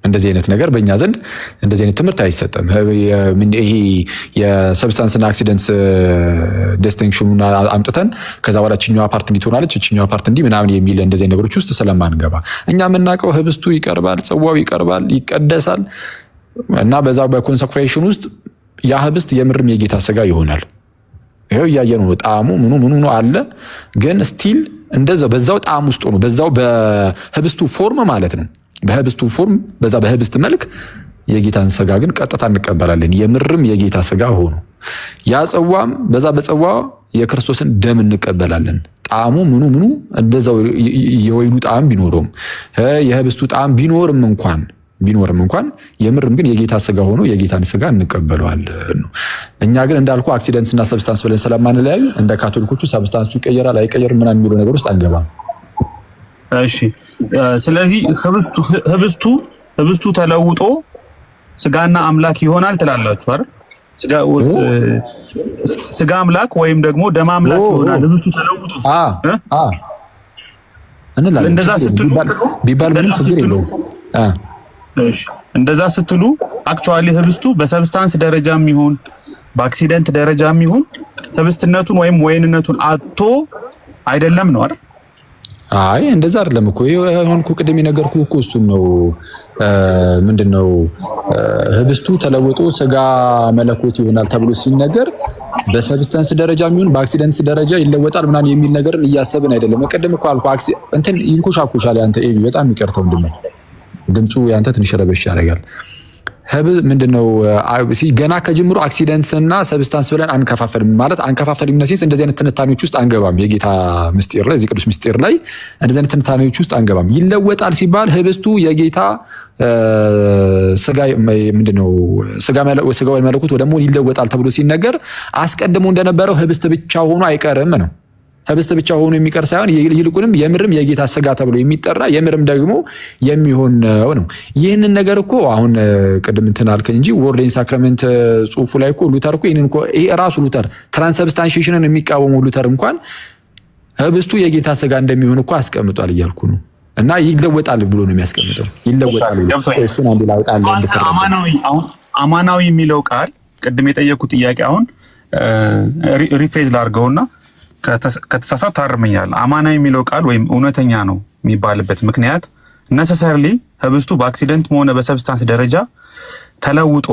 [SPEAKER 3] እንደዚህ አይነት ነገር በእኛ ዘንድ እንደዚህ አይነት ትምህርት አይሰጥም። ይሄ የሰብስታንስና አክሲደንትስ ዲስቲንክሽኑን አምጥተን ከዛ በኋላ ችኛዋ ፓርት እንዲህ ትሆናለች ችኛዋ ፓርት እንዲህ ምናምን የሚል እንደዚህ ነገሮች ውስጥ ስለማንገባ እኛ የምናውቀው ህብስቱ ይቀርባል፣ ጽዋው ይቀርባል፣ ይቀደሳል እና በዛ በኮንሰክሬሽን ውስጥ ያ ህብስት የምርም የጌታ ስጋ ይሆናል። ይሄው እያየነው ነው። ጣዕሙ ምኑ አለ። ግን ስቲል እንደዛው በዛው ጣዕም ውስጥ ሆኖ በዛው በህብስቱ ፎርም ማለት ነው። በህብስቱ ፎርም በዛ በህብስት መልክ የጌታን ስጋ ግን ቀጥታ እንቀበላለን። የምርም የጌታ ስጋ ሆኖ ያ ጽዋም በዛ በጽዋ የክርስቶስን ደም እንቀበላለን። ጣዕሙ ምኑ እንደዛው የወይኑ ጣዕም ቢኖረውም የህብስቱ ጣዕም ቢኖርም እንኳን የምርም ግን የጌታ ስጋ ሆኖ የጌታን ስጋ እንቀበለዋለን ነው። እኛ ግን እንዳልኩ አክሲደንትስ እና ሰብስታንስ ብለን ስለማንለያዩ እንደ ካቶሊኮቹ ሰብስታንሱ ይቀየራል አይቀየርም ምናምን የሚለው ነገር ውስጥ አንገባም።
[SPEAKER 4] እሺ ስለዚህ ህብስቱ ተለውጦ ስጋና አምላክ ይሆናል ትላላችሁ አይደል? ስጋ አምላክ ወይም ደግሞ ደም አምላክ ይሆናል ህብስቱ ተለውጦ
[SPEAKER 3] እንላለን።
[SPEAKER 4] እንደዛ ስትሉ
[SPEAKER 3] ቢባል ምንም ችግር የለውም።
[SPEAKER 4] እሺ እንደዛ ስትሉ አክቹአሊ ህብስቱ በሰብስታንስ ደረጃም ይሁን በአክሲደንት ደረጃም ይሁን ህብስትነቱን ወይም ወይንነቱን አጥቶ አይደለም ነው አይደል?
[SPEAKER 3] አይ እንደዛ አይደለም እኮ ይሁን እኮ ቅድም የነገርኩህ እኮ እሱን ነው። ምንድነው ህብስቱ ተለውጦ ስጋ መለኮት ይሆናል ተብሎ ሲነገር በሰብስታንስ ደረጃም ይሁን በአክሲደንት ደረጃ ይለወጣል ምናምን የሚል ነገርን እያሰብን አይደለም። ቅድም እኮ አልኩህ እንትን ይንኮሻኮሻል። ያንተ ኤቢ በጣም ይቀርተው እንደምን ድምፁ ያንተ ትንሽ ረበሽ ያደርጋል። ምንድነው ገና ከጅምሩ አክሲደንትስ እና ሰብስታንስ ብለን አንከፋፈልም ማለት አንከፋፈልም ነሲስ እንደዚህ አይነት ትንታኔዎች ውስጥ አንገባም። የጌታ ምስጢር ላይ እዚህ ቅዱስ ምስጢር ላይ እንደዚህ አይነት ትንታኔዎች ውስጥ አንገባም። ይለወጣል ሲባል ህብስቱ የጌታ ስጋ ምንድነው ስጋው መለኮት ወደ መሆን ይለወጣል ተብሎ ሲነገር አስቀድሞ እንደነበረው ህብስት ብቻ ሆኖ አይቀርም ነው። ህብስት ብቻ ሆኖ የሚቀር ሳይሆን ይልቁንም የምርም የጌታ ስጋ ተብሎ የሚጠራ የምርም የሚሆን ነው። ይህንን ነገር እኮ አሁን ቅድም እንትን አልከኝ እንጂ ወርድ ኤንድ ሳክራመንት ጽሁፉ ላይ እኮ ሉተር እኮ ይሄንን እኮ ይሄ ራሱ ሉተር ትራንስብስታንሺዬሽንን የሚቃወመው ሉተር እንኳን ህብስቱ የጌታ ስጋ እንደሚሆን እኮ አስቀምጧል እያልኩ ነው። እና ይለወጣል ብሎ ነው የሚያስቀምጠው። ይለወጣል እሱን አንድ ላውጣለ
[SPEAKER 4] አማናዊ የሚለው ቃል ቅድም የጠየቁት ጥያቄ አሁን ሪፍሬዝ ላድርገውና ከተሳሳት ታርመኛል። አማናዊ የሚለው ቃል ወይም እውነተኛ ነው የሚባልበት ምክንያት ነሰሰርሊ ህብስቱ በአክሲደንት ሆነ በሰብስታንስ ደረጃ ተለውጦ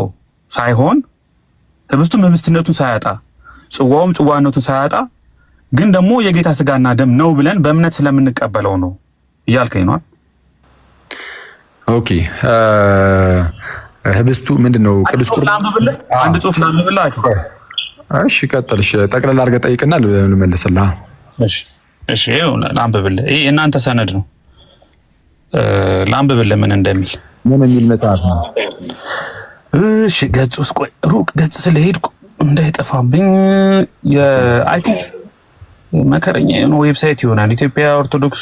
[SPEAKER 4] ሳይሆን ህብስቱም ህብስትነቱን ሳያጣ ጽዋውም ጽዋነቱን ሳያጣ ግን ደግሞ የጌታ ስጋና ደም ነው ብለን በእምነት ስለምንቀበለው ነው እያልከኝ ነው።
[SPEAKER 3] ኦኬ ህብስቱ ምንድነው? ቅዱስ ቁርባን
[SPEAKER 4] አንድ ጽሁፍ ላንብብልህ።
[SPEAKER 3] እሺ ቀጥልሽ። ጠቅለል አድርገህ ጠይቅና ልመልስልህ።
[SPEAKER 4] እሺ ላንብብልህ። ይሄ የእናንተ ሰነድ ነው። ላንብብልህ ምን እንደሚል።
[SPEAKER 3] ምን የሚል መጽሐፍ ነው?
[SPEAKER 4] እሺ ገጽ ውስጥ ቆይ ሩቅ ገጽ ስለሄድኩ እንዳይጠፋብኝ አይ ቲንክ መከረኛ የሆነ ዌብሳይት ይሆናል ኢትዮጵያ ኦርቶዶክስ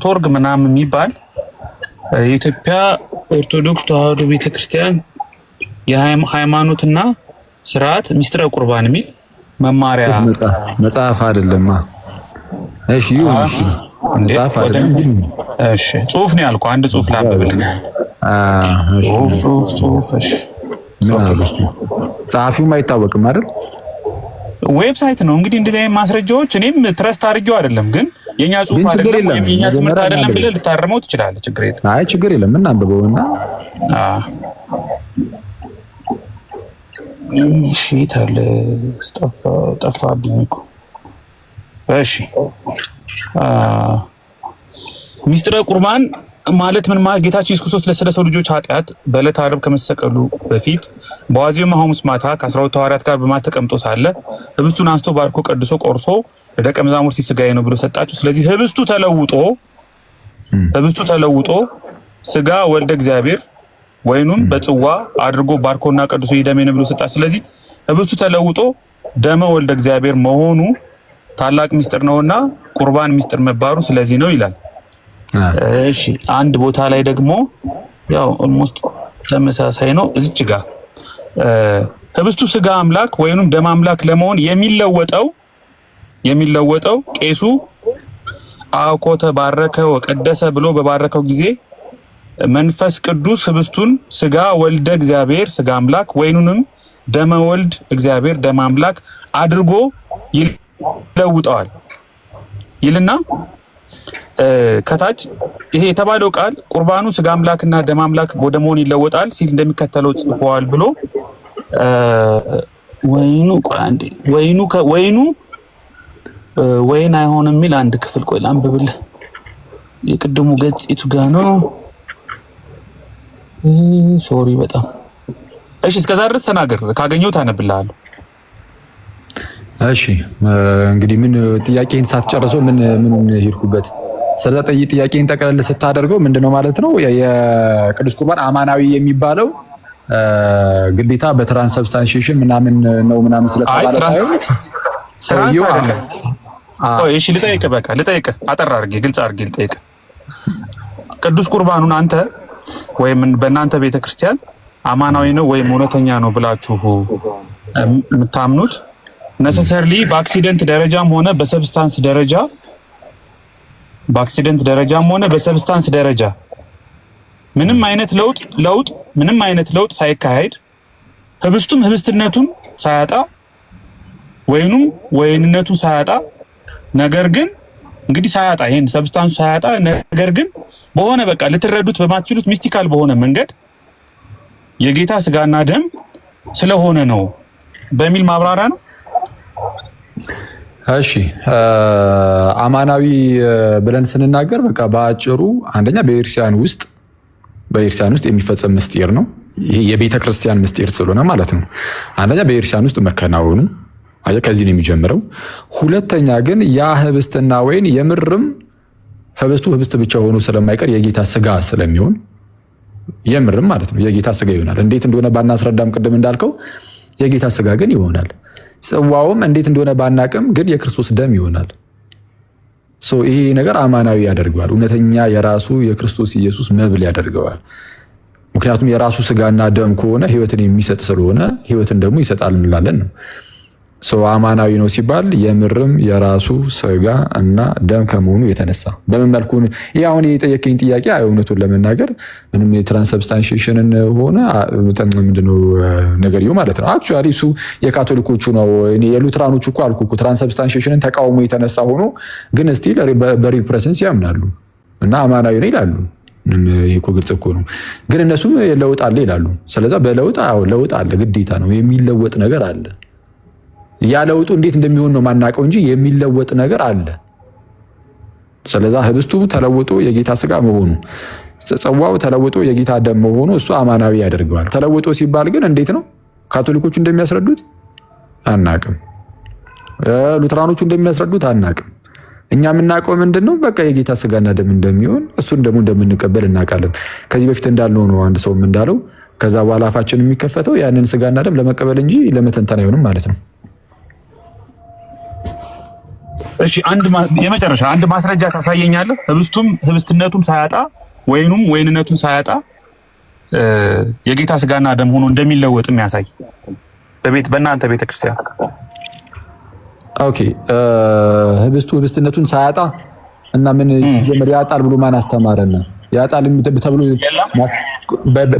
[SPEAKER 4] .org ምናምን የሚባል የኢትዮጵያ ኦርቶዶክስ ተዋሕዶ ቤተክርስቲያን የሃይማኖትና ስርዓት ሚስጥረ ቁርባን የሚል መማሪያ
[SPEAKER 3] መጽሐፍ አይደለማ። እሺ መጽሐፍ አይደለም።
[SPEAKER 4] እሺ ጽሁፍ ነው ያልኩህ። አንድ ጽሁፍ ላንብብልህ። ጽሁፍ እሺ
[SPEAKER 3] ጸሐፊውም አይታወቅም አይደል?
[SPEAKER 4] ዌብሳይት ነው እንግዲህ እንደዚህ አይነት ማስረጃዎች እኔም ትረስት አድርጌው አይደለም፣ ግን የኛ ጽሁፍ አይደለም ወይም የኛ ትምህርት አይደለም ብለህ ልታረመው ትችላለህ። ችግር የለም።
[SPEAKER 3] አይ ችግር የለም። ምን አንብበውና
[SPEAKER 4] እሺ ታለ ጠፋብኝ እኮ። እሺ ሚስጥረ ቁርባን ማለት ምን ማለት ጌታችን ኢየሱስ ክርስቶስ ለሰው ልጆች ኃጢአት በዕለተ ዓርብ ከመሰቀሉ በፊት በዋዜማው ሐሙስ ማታ ከ12 ሐዋርያት ጋር በማዕድ ተቀምጦ ሳለ ህብስቱን አንስቶ ባርኮ ቀድሶ ቆርሶ ለደቀ መዛሙርቱ ስጋዬ ነው ብሎ ሰጣቸው። ስለዚህ ህብስቱ ተለውጦ ስጋ ወልደ እግዚአብሔር ወይኑም በጽዋ አድርጎ ባርኮና ቀድሶ ይደሜ ነው ብሎ ሰጣቸው። ስለዚህ ህብስቱ ተለውጦ ደመ ወልደ እግዚአብሔር መሆኑ ታላቅ ሚስጥር ነውና ቁርባን ሚስጥር መባሩ ስለዚህ ነው ይላል። እሺ አንድ ቦታ ላይ ደግሞ ያው ኦልሞስት ተመሳሳይ ነው። እዚች ጋር ህብስቱ ስጋ አምላክ ወይንም ደም አምላክ ለመሆን የሚለወጠው ቄሱ አኮተ ባረከ ወቀደሰ ብሎ በባረከው ጊዜ መንፈስ ቅዱስ ህብስቱን ስጋ ወልደ እግዚአብሔር ስጋ አምላክ ወይኑንም ደመ ወልድ እግዚአብሔር ደም አምላክ አድርጎ ይለውጠዋል ይልና ከታች ይሄ የተባለው ቃል ቁርባኑ ስጋ አምላክና ደም አምላክ ወደ መሆን ይለወጣል ሲል እንደሚከተለው ጽፏል ብሎ ወይኑ ወይን አይሆንም የሚል አንድ ክፍል ቆይ ላንብብልህ። የቅድሙ ገጽ የቱ ጋ ነው? ሶሪ በጣም እሺ። እስከዛ ድረስ ተናገር፣ ካገኘው ታነብልሃለሁ።
[SPEAKER 3] እሺ እንግዲህ ምን ጥያቄን ሳትጨርሰው ምን ሄድኩበት? ስለዚህ ጥያቄን ጠቅለል ስታደርገው ምንድነው ማለት ነው የቅዱስ ቁርባን አማናዊ የሚባለው ግዴታ በትራንስብስታንሺዬሽን ምናምን ነው ምናምን ስለተባለ
[SPEAKER 4] ሳይሆን አይደለም። እሺ ልጠይቅህ አጠር አድርጌ ግልጽ አድርጌ ልጠይቅህ። ቅዱስ ቁርባኑን አንተ ወይም በእናንተ ቤተክርስቲያን አማናዊ ነው ወይም እውነተኛ ነው ብላችሁ የምታምኑት ነሰሰርሊ በአክሲደንት ደረጃም ሆነ በሰብስታንስ ደረጃ ምንም አይነት ለውጥ ሳይካሄድ ህብስቱም ህብስትነቱን ሳያጣ ወይኑም ወይንነቱን ሳያጣ ነገር ግን እንግዲህ ሳያጣ ይሄን ሰብስታንሱ ሳያጣ ነገር ግን በሆነ በቃ ልትረዱት በማትችሉት ሚስቲካል በሆነ መንገድ የጌታ ስጋና ደም ስለሆነ ነው በሚል ማብራሪያ ነው።
[SPEAKER 3] እሺ አማናዊ ብለን ስንናገር በቃ በአጭሩ አንደኛ በኤርሲያን ውስጥ የሚፈጸም ምስጢር ነው። ይሄ የቤተ ክርስቲያን ምስጢር ስለሆነ ማለት ነው። አንደኛ በኤርሲያን ውስጥ መከናወኑ ከዚህ ነው የሚጀምረው። ሁለተኛ ግን ያ ህብስትና ወይን የምርም ህብስቱ ህብስት ብቻ ሆኖ ስለማይቀር የጌታ ስጋ ስለሚሆን የምርም ማለት ነው የጌታ ስጋ ይሆናል። እንዴት እንደሆነ ባናስረዳም ቅድም እንዳልከው የጌታ ስጋ ግን ይሆናል። ጽዋውም እንዴት እንደሆነ ባናቅም ግን የክርስቶስ ደም ይሆናል። ይሄ ነገር አማናዊ ያደርገዋል። እውነተኛ የራሱ የክርስቶስ ኢየሱስ መብል ያደርገዋል። ምክንያቱም የራሱ ስጋና ደም ከሆነ ህይወትን የሚሰጥ ስለሆነ ህይወትን ደግሞ ይሰጣል እንላለን ነው። አማናዊ ነው ሲባል የምርም የራሱ ስጋ እና ደም ከመሆኑ የተነሳ በምን መልኩ ይሄ አሁን የጠየቀኝ ጥያቄ እውነቱን ለመናገር ምንም የትራንስብስታንሺዬሽንን ሆነ ምንድነው ነገርየው ማለት ነው። አክቹአሊ እሱ የካቶሊኮቹ ነው። እኔ የሉትራኖቹ እኮ አልኩ እኮ ትራንስብስታንሺዬሽንን ተቃውሞ የተነሳ ሆኖ ግን ስቲል በሪል ፕሬዘንስ ያምናሉ እና አማናዊ ነው ይላሉ። ይሄ እኮ ግልጽ እኮ ነው። ግን እነሱም ለውጥ አለ ይላሉ። ስለዚህ በለውጥ ለውጥ አለ፣ ግዴታ ነው። የሚለወጥ ነገር አለ። ያ ለውጡ እንዴት እንደሚሆን ነው ማናቀው እንጂ የሚለወጥ ነገር አለ። ስለዚህ ህብስቱ ተለውጦ የጌታ ስጋ መሆኑ፣ ጽዋው ተለውጦ የጌታ ደም መሆኑ እሱ አማናዊ ያደርገዋል። ተለውጦ ሲባል ግን እንዴት ነው ካቶሊኮቹ እንደሚያስረዱት አናቅም፣ ሉትራኖቹ እንደሚያስረዱት አናቅም። እኛ የምናውቀው ምንድነው በቃ የጌታ ስጋና ደም እንደሚሆን እሱን ደግሞ እንደምንቀበል እናውቃለን። ከዚህ በፊት እንዳልነው ነው አንድ ሰውም እንዳለው ከዛ በኋላ አፋችን የሚከፈተው ያንን ስጋና ደም ለመቀበል እንጂ ለመተንተን አይሆንም ማለት ነው።
[SPEAKER 4] እሺ የመጨረሻ አንድ ማስረጃ ታሳየኛለህ? ህብስትነቱን ሳያጣ ወይኑም ወይንነቱን ሳያጣ የጌታ ስጋና ደም ሆኖ እንደሚለወጥ የሚያሳይ በእናንተ ቤተክርስቲያን።
[SPEAKER 3] ኦኬ ህብስቱ ህብስትነቱን ሳያጣ እና ምን ሲጀምር ያጣል ብሎ ማን አስተማረና? ያጣል ተብሎ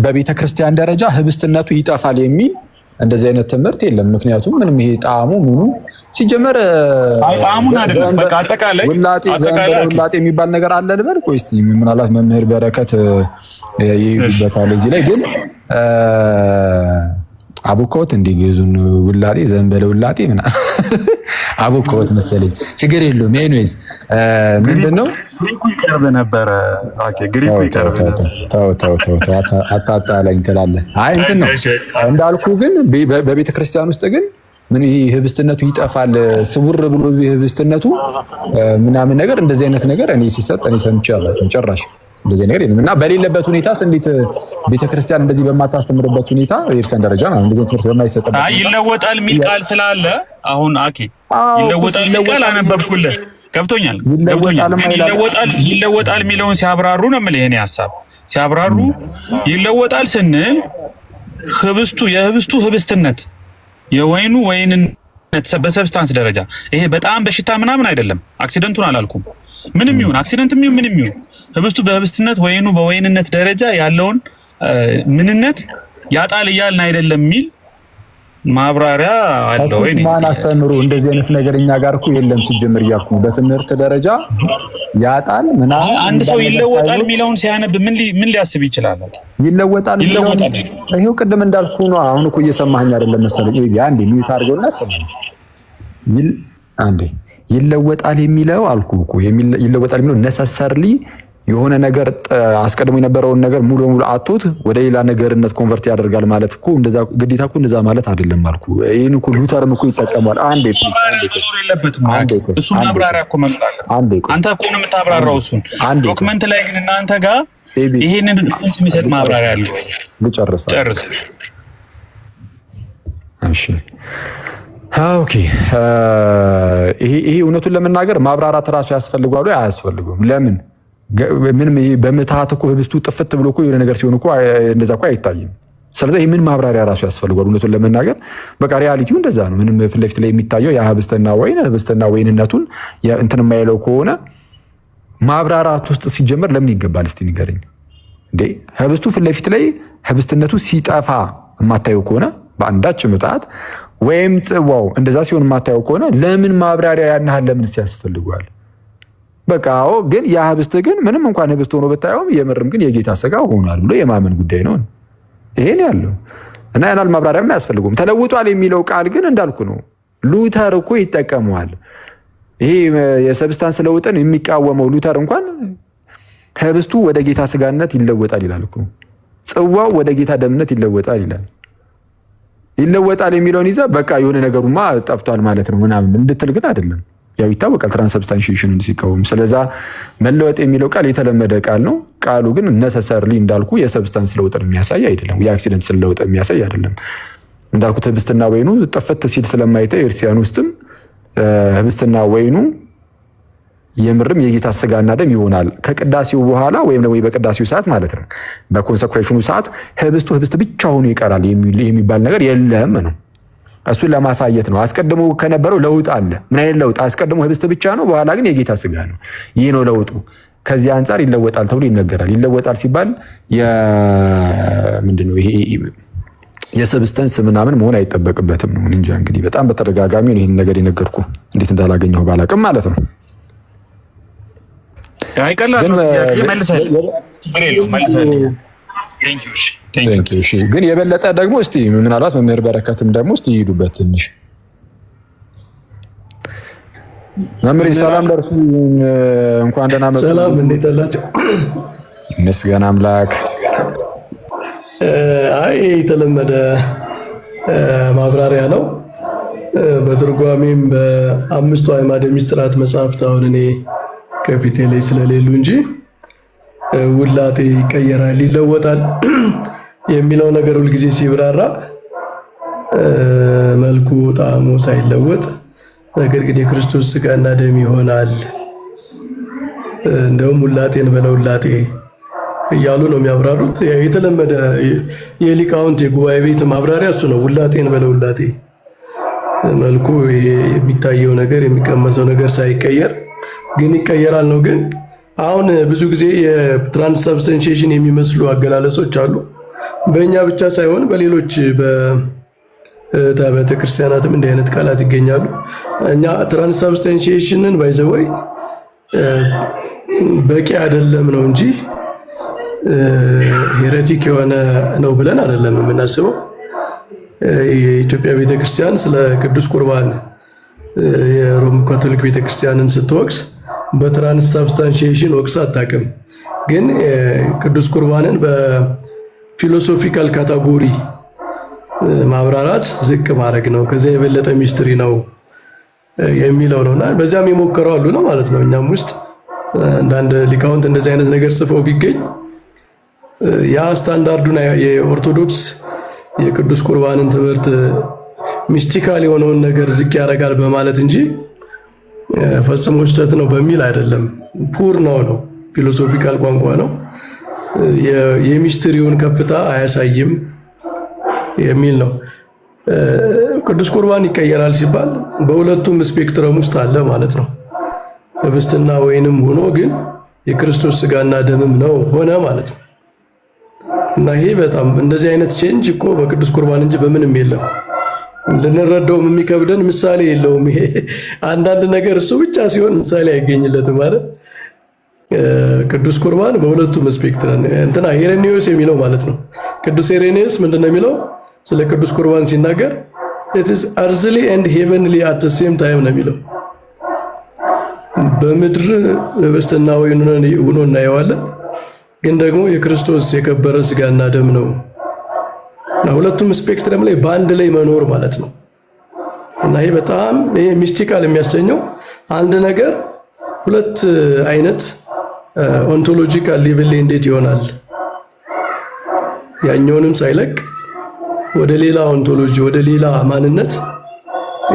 [SPEAKER 3] በቤተክርስቲያን ደረጃ ህብስትነቱ ይጠፋል የሚል እንደዚህ አይነት ትምህርት የለም። ምክንያቱም ምንም ይሄ ጣዕሙ ምኑ ሲጀመር
[SPEAKER 4] ጣዕሙን አይደለም በቃ አጠቃላይ
[SPEAKER 3] ውላጤ የሚባል ነገር አለ ልበል። ቆይ እስቲ ምናልባት መምህር በረከት ይሄዱበታል እዚህ ላይ ግን አቡኮት እንዲገዙን ውላጤ ዘንበለ ውላጤ ምናምን አቡኮት መሰለኝ ችግር የለውም። ኤኒዌይስ ምንድነው
[SPEAKER 4] ግሪኩ ይቀርብ ነበር። ኦኬ ግሪኩ ይቀርብ
[SPEAKER 3] ተው አታጣላኝ ትላለህ። አይ እንትን ነው እንዳልኩ ግን በቤተ ክርስቲያን ውስጥ ግን ምን ይሄ ህብስትነቱ ይጠፋል ስውር ብሎ ህብስትነቱ ምናምን ነገር እንደዚህ አይነት ነገር እኔ ሲሰጥ እኔ ሰምቼ አላውቅም ጭራሽ። እንደዚህ ነገር የለም እና በሌለበት ሁኔታ እንዴት ቤተክርስቲያን እንደዚህ በማታስተምርበት ሁኔታ የእርሰን ደረጃ ነው እንደዚህ ትምህርት በማይሰጥበት
[SPEAKER 4] ይለወጣል የሚል ቃል ስላለ አሁን ይለወጣል የሚል ቃል አነበብኩልህ። ገብቶኛል። ይለወጣል የሚለውን ሲያብራሩ ነው የምልህ። የእኔ ሐሳብ ሲያብራሩ ይለወጣል ስንል የህብስቱ ህብስትነት የወይኑ ወይንነት በሰብስታንስ ደረጃ ይሄ በጣም በሽታ ምናምን አይደለም። አክሲደንቱን አላልኩም። ምንም ይሁን አክሲደንትም ይሁን ምንም ይሁን ህብስቱ በህብስትነት ወይኑ በወይንነት ደረጃ ያለውን ምንነት ያጣል እያልን አይደለም የሚል ማብራሪያ አለው።
[SPEAKER 3] ወይ ማን አስተምሩ እንደዚህ አይነት ነገር እኛ ጋር እኮ የለም ሲጀምር እያልኩ በትምህርት ደረጃ ያጣል ምናምን
[SPEAKER 4] አንድ ሰው ይለወጣል የሚለውን ሲያነብ ምን ሊያስብ ይችላል?
[SPEAKER 3] ይለወጣል ይሄው ቅድም እንዳልኩ ነው። አሁን እኮ እየሰማኸኝ አይደለም መሰለኝ። አንዴ ሚዩት አድርገውና ሰማኝ አንዴ ይለወጣል የሚለው አልኩ እኮ ይለወጣል የሚለው ነሰሰርሊ የሆነ ነገር አስቀድሞ የነበረውን ነገር ሙሉ በሙሉ አጥቶት ወደ ሌላ ነገርነት ኮንቨርት ያደርጋል ማለት እኮ እንደዛ ግዴታ እኮ እንደዛ ማለት አይደለም አልኩ። ይሄን እኮ ሉተርም እኮ ይጠቀማል። አንዴ
[SPEAKER 4] እሱን ማብራሪያ እኮ መጣለ አንተ እኮ ነው የምታብራራው እሱን ዶክመንት ላይ ግን እናንተ ጋር ይሄንን ፍንጭ የሚሰጥ ማብራሪያ አለ።
[SPEAKER 3] ልጨርስ። እሺ ኦኬ ይሄ እውነቱን ለመናገር ማብራራት ራሱ ያስፈልጋል ወይ አያስፈልግም? ለምን
[SPEAKER 7] ምንም በምትሃት እኮ ህብስቱ ጥፍት ብሎ እኮ የሆነ ነገር ሲሆን እኮ እንደዛ እኮ አይታይም። ስለዚህ ምን ማብራሪያ ራሱ ያስፈልጓል? እውነቱን ለመናገር በቃ ሪያሊቲው እንደዛ ነው። ምንም ፊት ለፊት ላይ የሚታየው ያ ህብስትና ወይንነቱን እንትን የማይለው ከሆነ ማብራራት ውስጥ ሲጀመር ለምን ይገባል? እስቲ ንገረኝ እንዴ። ህብስቱ ፊት ለፊት ላይ ህብስትነቱ ሲጠፋ የማታየው ከሆነ በአንዳች ምጣት ወይም ጽዋው እንደዛ ሲሆን የማታየው ከሆነ ለምን ማብራሪያ ያናሃል? ለምን ያስፈልጓል? በቃ ግን ያ ህብስት ግን ምንም እንኳን ህብስት ሆኖ ብታየውም የምርም ግን የጌታ ሥጋ ሆኗል ብሎ የማመን ጉዳይ ነው። ይሄን ያለው እና ያናል ማብራሪያም አያስፈልጉም። ተለውጧል የሚለው ቃል ግን እንዳልኩ ነው። ሉተር እኮ ይጠቀመዋል። ይሄ የሰብስታንስ ለውጥን የሚቃወመው ሉተር እንኳን ህብስቱ ወደ ጌታ ሥጋነት ይለወጣል ይላል እኮ። ጽዋው ወደ ጌታ ደምነት ይለወጣል ይላል። ይለወጣል የሚለውን ይዘህ በቃ የሆነ ነገሩማ ጠፍቷል ማለት ነው ምናምን እንድትል ግን አይደለም። ያው ይታወቃል ትራንስብስታንሺዬሽን ሲቃወም። ስለዛ መለወጥ የሚለው ቃል የተለመደ ቃል ነው። ቃሉ ግን ነሰሰርሊ እንዳልኩ የሰብስታንስ ለውጥን የሚያሳይ አይደለም። የአክሲደንት ለውጥ የሚያሳይ አይደለም። እንዳልኩት ህብስትና ወይኑ ጥፍት ሲል ስለማይታይ ክርስቲያን ውስጥም ህብስትና ወይኑ የምርም የጌታ ሥጋና ደም ይሆናል ከቅዳሴው በኋላ ወይም ደግሞ በቅዳሴው ሰዓት ማለት ነው። በኮንሰክሬሽኑ ሰዓት ህብስቱ ህብስት ብቻ ሆኖ ይቀራል የሚባል ነገር የለም ነው። እሱን ለማሳየት ነው። አስቀድሞ ከነበረው ለውጥ አለ። ምን አይነት ለውጥ? አስቀድሞ ህብስት ብቻ ነው፣ በኋላ ግን የጌታ ሥጋ ነው። ይህ ነው ለውጡ። ከዚህ አንጻር ይለወጣል ተብሎ ይነገራል። ይለወጣል ሲባል ምንድነው ይሄ የሰብስተንስ ምናምን መሆን አይጠበቅበትም ነው እንጂ እንግዲህ በጣም በተደጋጋሚ ነው ይሄን ነገር የነገርኩ። እንዴት እንዳላገኘው ባላቅም ማለት ነው። ግን የበለጠ ደግሞ እስቲ ምናልባት መምህር በረከትም ደግሞ እስቲ ይሄዱበት ትንሽ መምህር ሰላም ደርሱ። እንኳን ደህና መጡ።
[SPEAKER 8] ሰላም፣ እንዴት አላችሁ?
[SPEAKER 7] ይመስገን አምላክ።
[SPEAKER 8] አይ የተለመደ ማብራሪያ ነው። በትርጓሜም በአምስቱ አዕማደ ምስጢራት መጽሐፍት አሁን እኔ ከፊቴ ላይ ስለሌሉ እንጂ ውላጤ ይቀየራል፣ ይለወጣል የሚለው ነገር ሁልጊዜ ሲብራራ መልኩ ጣዕሙ ሳይለወጥ ነገር ግን የክርስቶስ ሥጋና ደም ይሆናል። እንደውም ውላጤን በለውላጤ እያሉ ነው የሚያብራሩት። የተለመደ የሊቃውንት የጉባኤ ቤት ማብራሪያ እሱ ነው። ውላጤን በለውላጤ መልኩ የሚታየው ነገር የሚቀመሰው ነገር ሳይቀየር ግን ይቀየራል ነው። ግን አሁን ብዙ ጊዜ የትራንስሰብስታንሺዬሽን የሚመስሉ አገላለጾች አሉ። በእኛ ብቻ ሳይሆን በሌሎች በቤተ ክርስቲያናትም እንዲህ አይነት ቃላት ይገኛሉ። እኛ ትራንስሰብስታንሺዬሽንን ባይዘወይ በቂ አይደለም ነው እንጂ ሄሬቲክ የሆነ ነው ብለን አይደለም የምናስበው። የኢትዮጵያ ቤተክርስቲያን ስለ ቅዱስ ቁርባን የሮም ካቶሊክ ቤተክርስቲያንን ስትወቅስ በትራንስሰብስታንሺዬሽን ወቅሳ አታውቅም። ግን ቅዱስ ቁርባንን በፊሎሶፊካል ካታጎሪ ማብራራት ዝቅ ማድረግ ነው፣ ከዚያ የበለጠ ሚስትሪ ነው የሚለው ነውና በዚያም የሞከረው አሉ ነው ማለት ነው። እኛም ውስጥ አንዳንድ ሊቃውንት እንደዚህ አይነት ነገር ጽፈው ቢገኝ ያ ስታንዳርዱን የኦርቶዶክስ የቅዱስ ቁርባንን ትምህርት ሚስቲካል የሆነውን ነገር ዝቅ ያደርጋል በማለት እንጂ ፈጽሞ ስህተት ነው በሚል አይደለም። ፑር ነው ፊሎሶፊካል ቋንቋ ነው፣ የሚስትሪውን ከፍታ አያሳይም የሚል ነው። ቅዱስ ቁርባን ይቀየራል ሲባል በሁለቱም ስፔክትረም ውስጥ አለ ማለት ነው። ህብስትና ወይንም ሆኖ ግን የክርስቶስ ሥጋና ደምም ነው ሆነ ማለት ነው። እና ይሄ በጣም እንደዚህ አይነት ቼንጅ እኮ በቅዱስ ቁርባን እንጂ በምንም የለም። ልንረዳውም የሚከብደን ምሳሌ የለውም። ይሄ አንዳንድ ነገር እሱ ብቻ ሲሆን ምሳሌ አይገኝለትም ማለት ቅዱስ ቁርባን በሁለቱም ስፔክትረም እንትና ሄሬኔዎስ የሚለው ማለት ነው። ቅዱስ ሄሬኔዎስ ምንድነው የሚለው ስለ ቅዱስ ቁርባን ሲናገር it is earthly and heavenly at the same time ነው የሚለው። በምድር ህብስትና ወይን ሆኖ እናየዋለን፣ ግን ደግሞ የክርስቶስ የከበረ ሥጋና ደም ነው እና ሁለቱም ስፔክትረም ላይ በአንድ ላይ መኖር ማለት ነው። እና ይሄ በጣም ሚስቲካል የሚያሰኘው አንድ ነገር ሁለት አይነት ኦንቶሎጂካል ሌቭል ላይ እንዴት ይሆናል ያኛውንም ሳይለቅ ወደ ሌላ ኦንቶሎጂ ወደ ሌላ ማንነት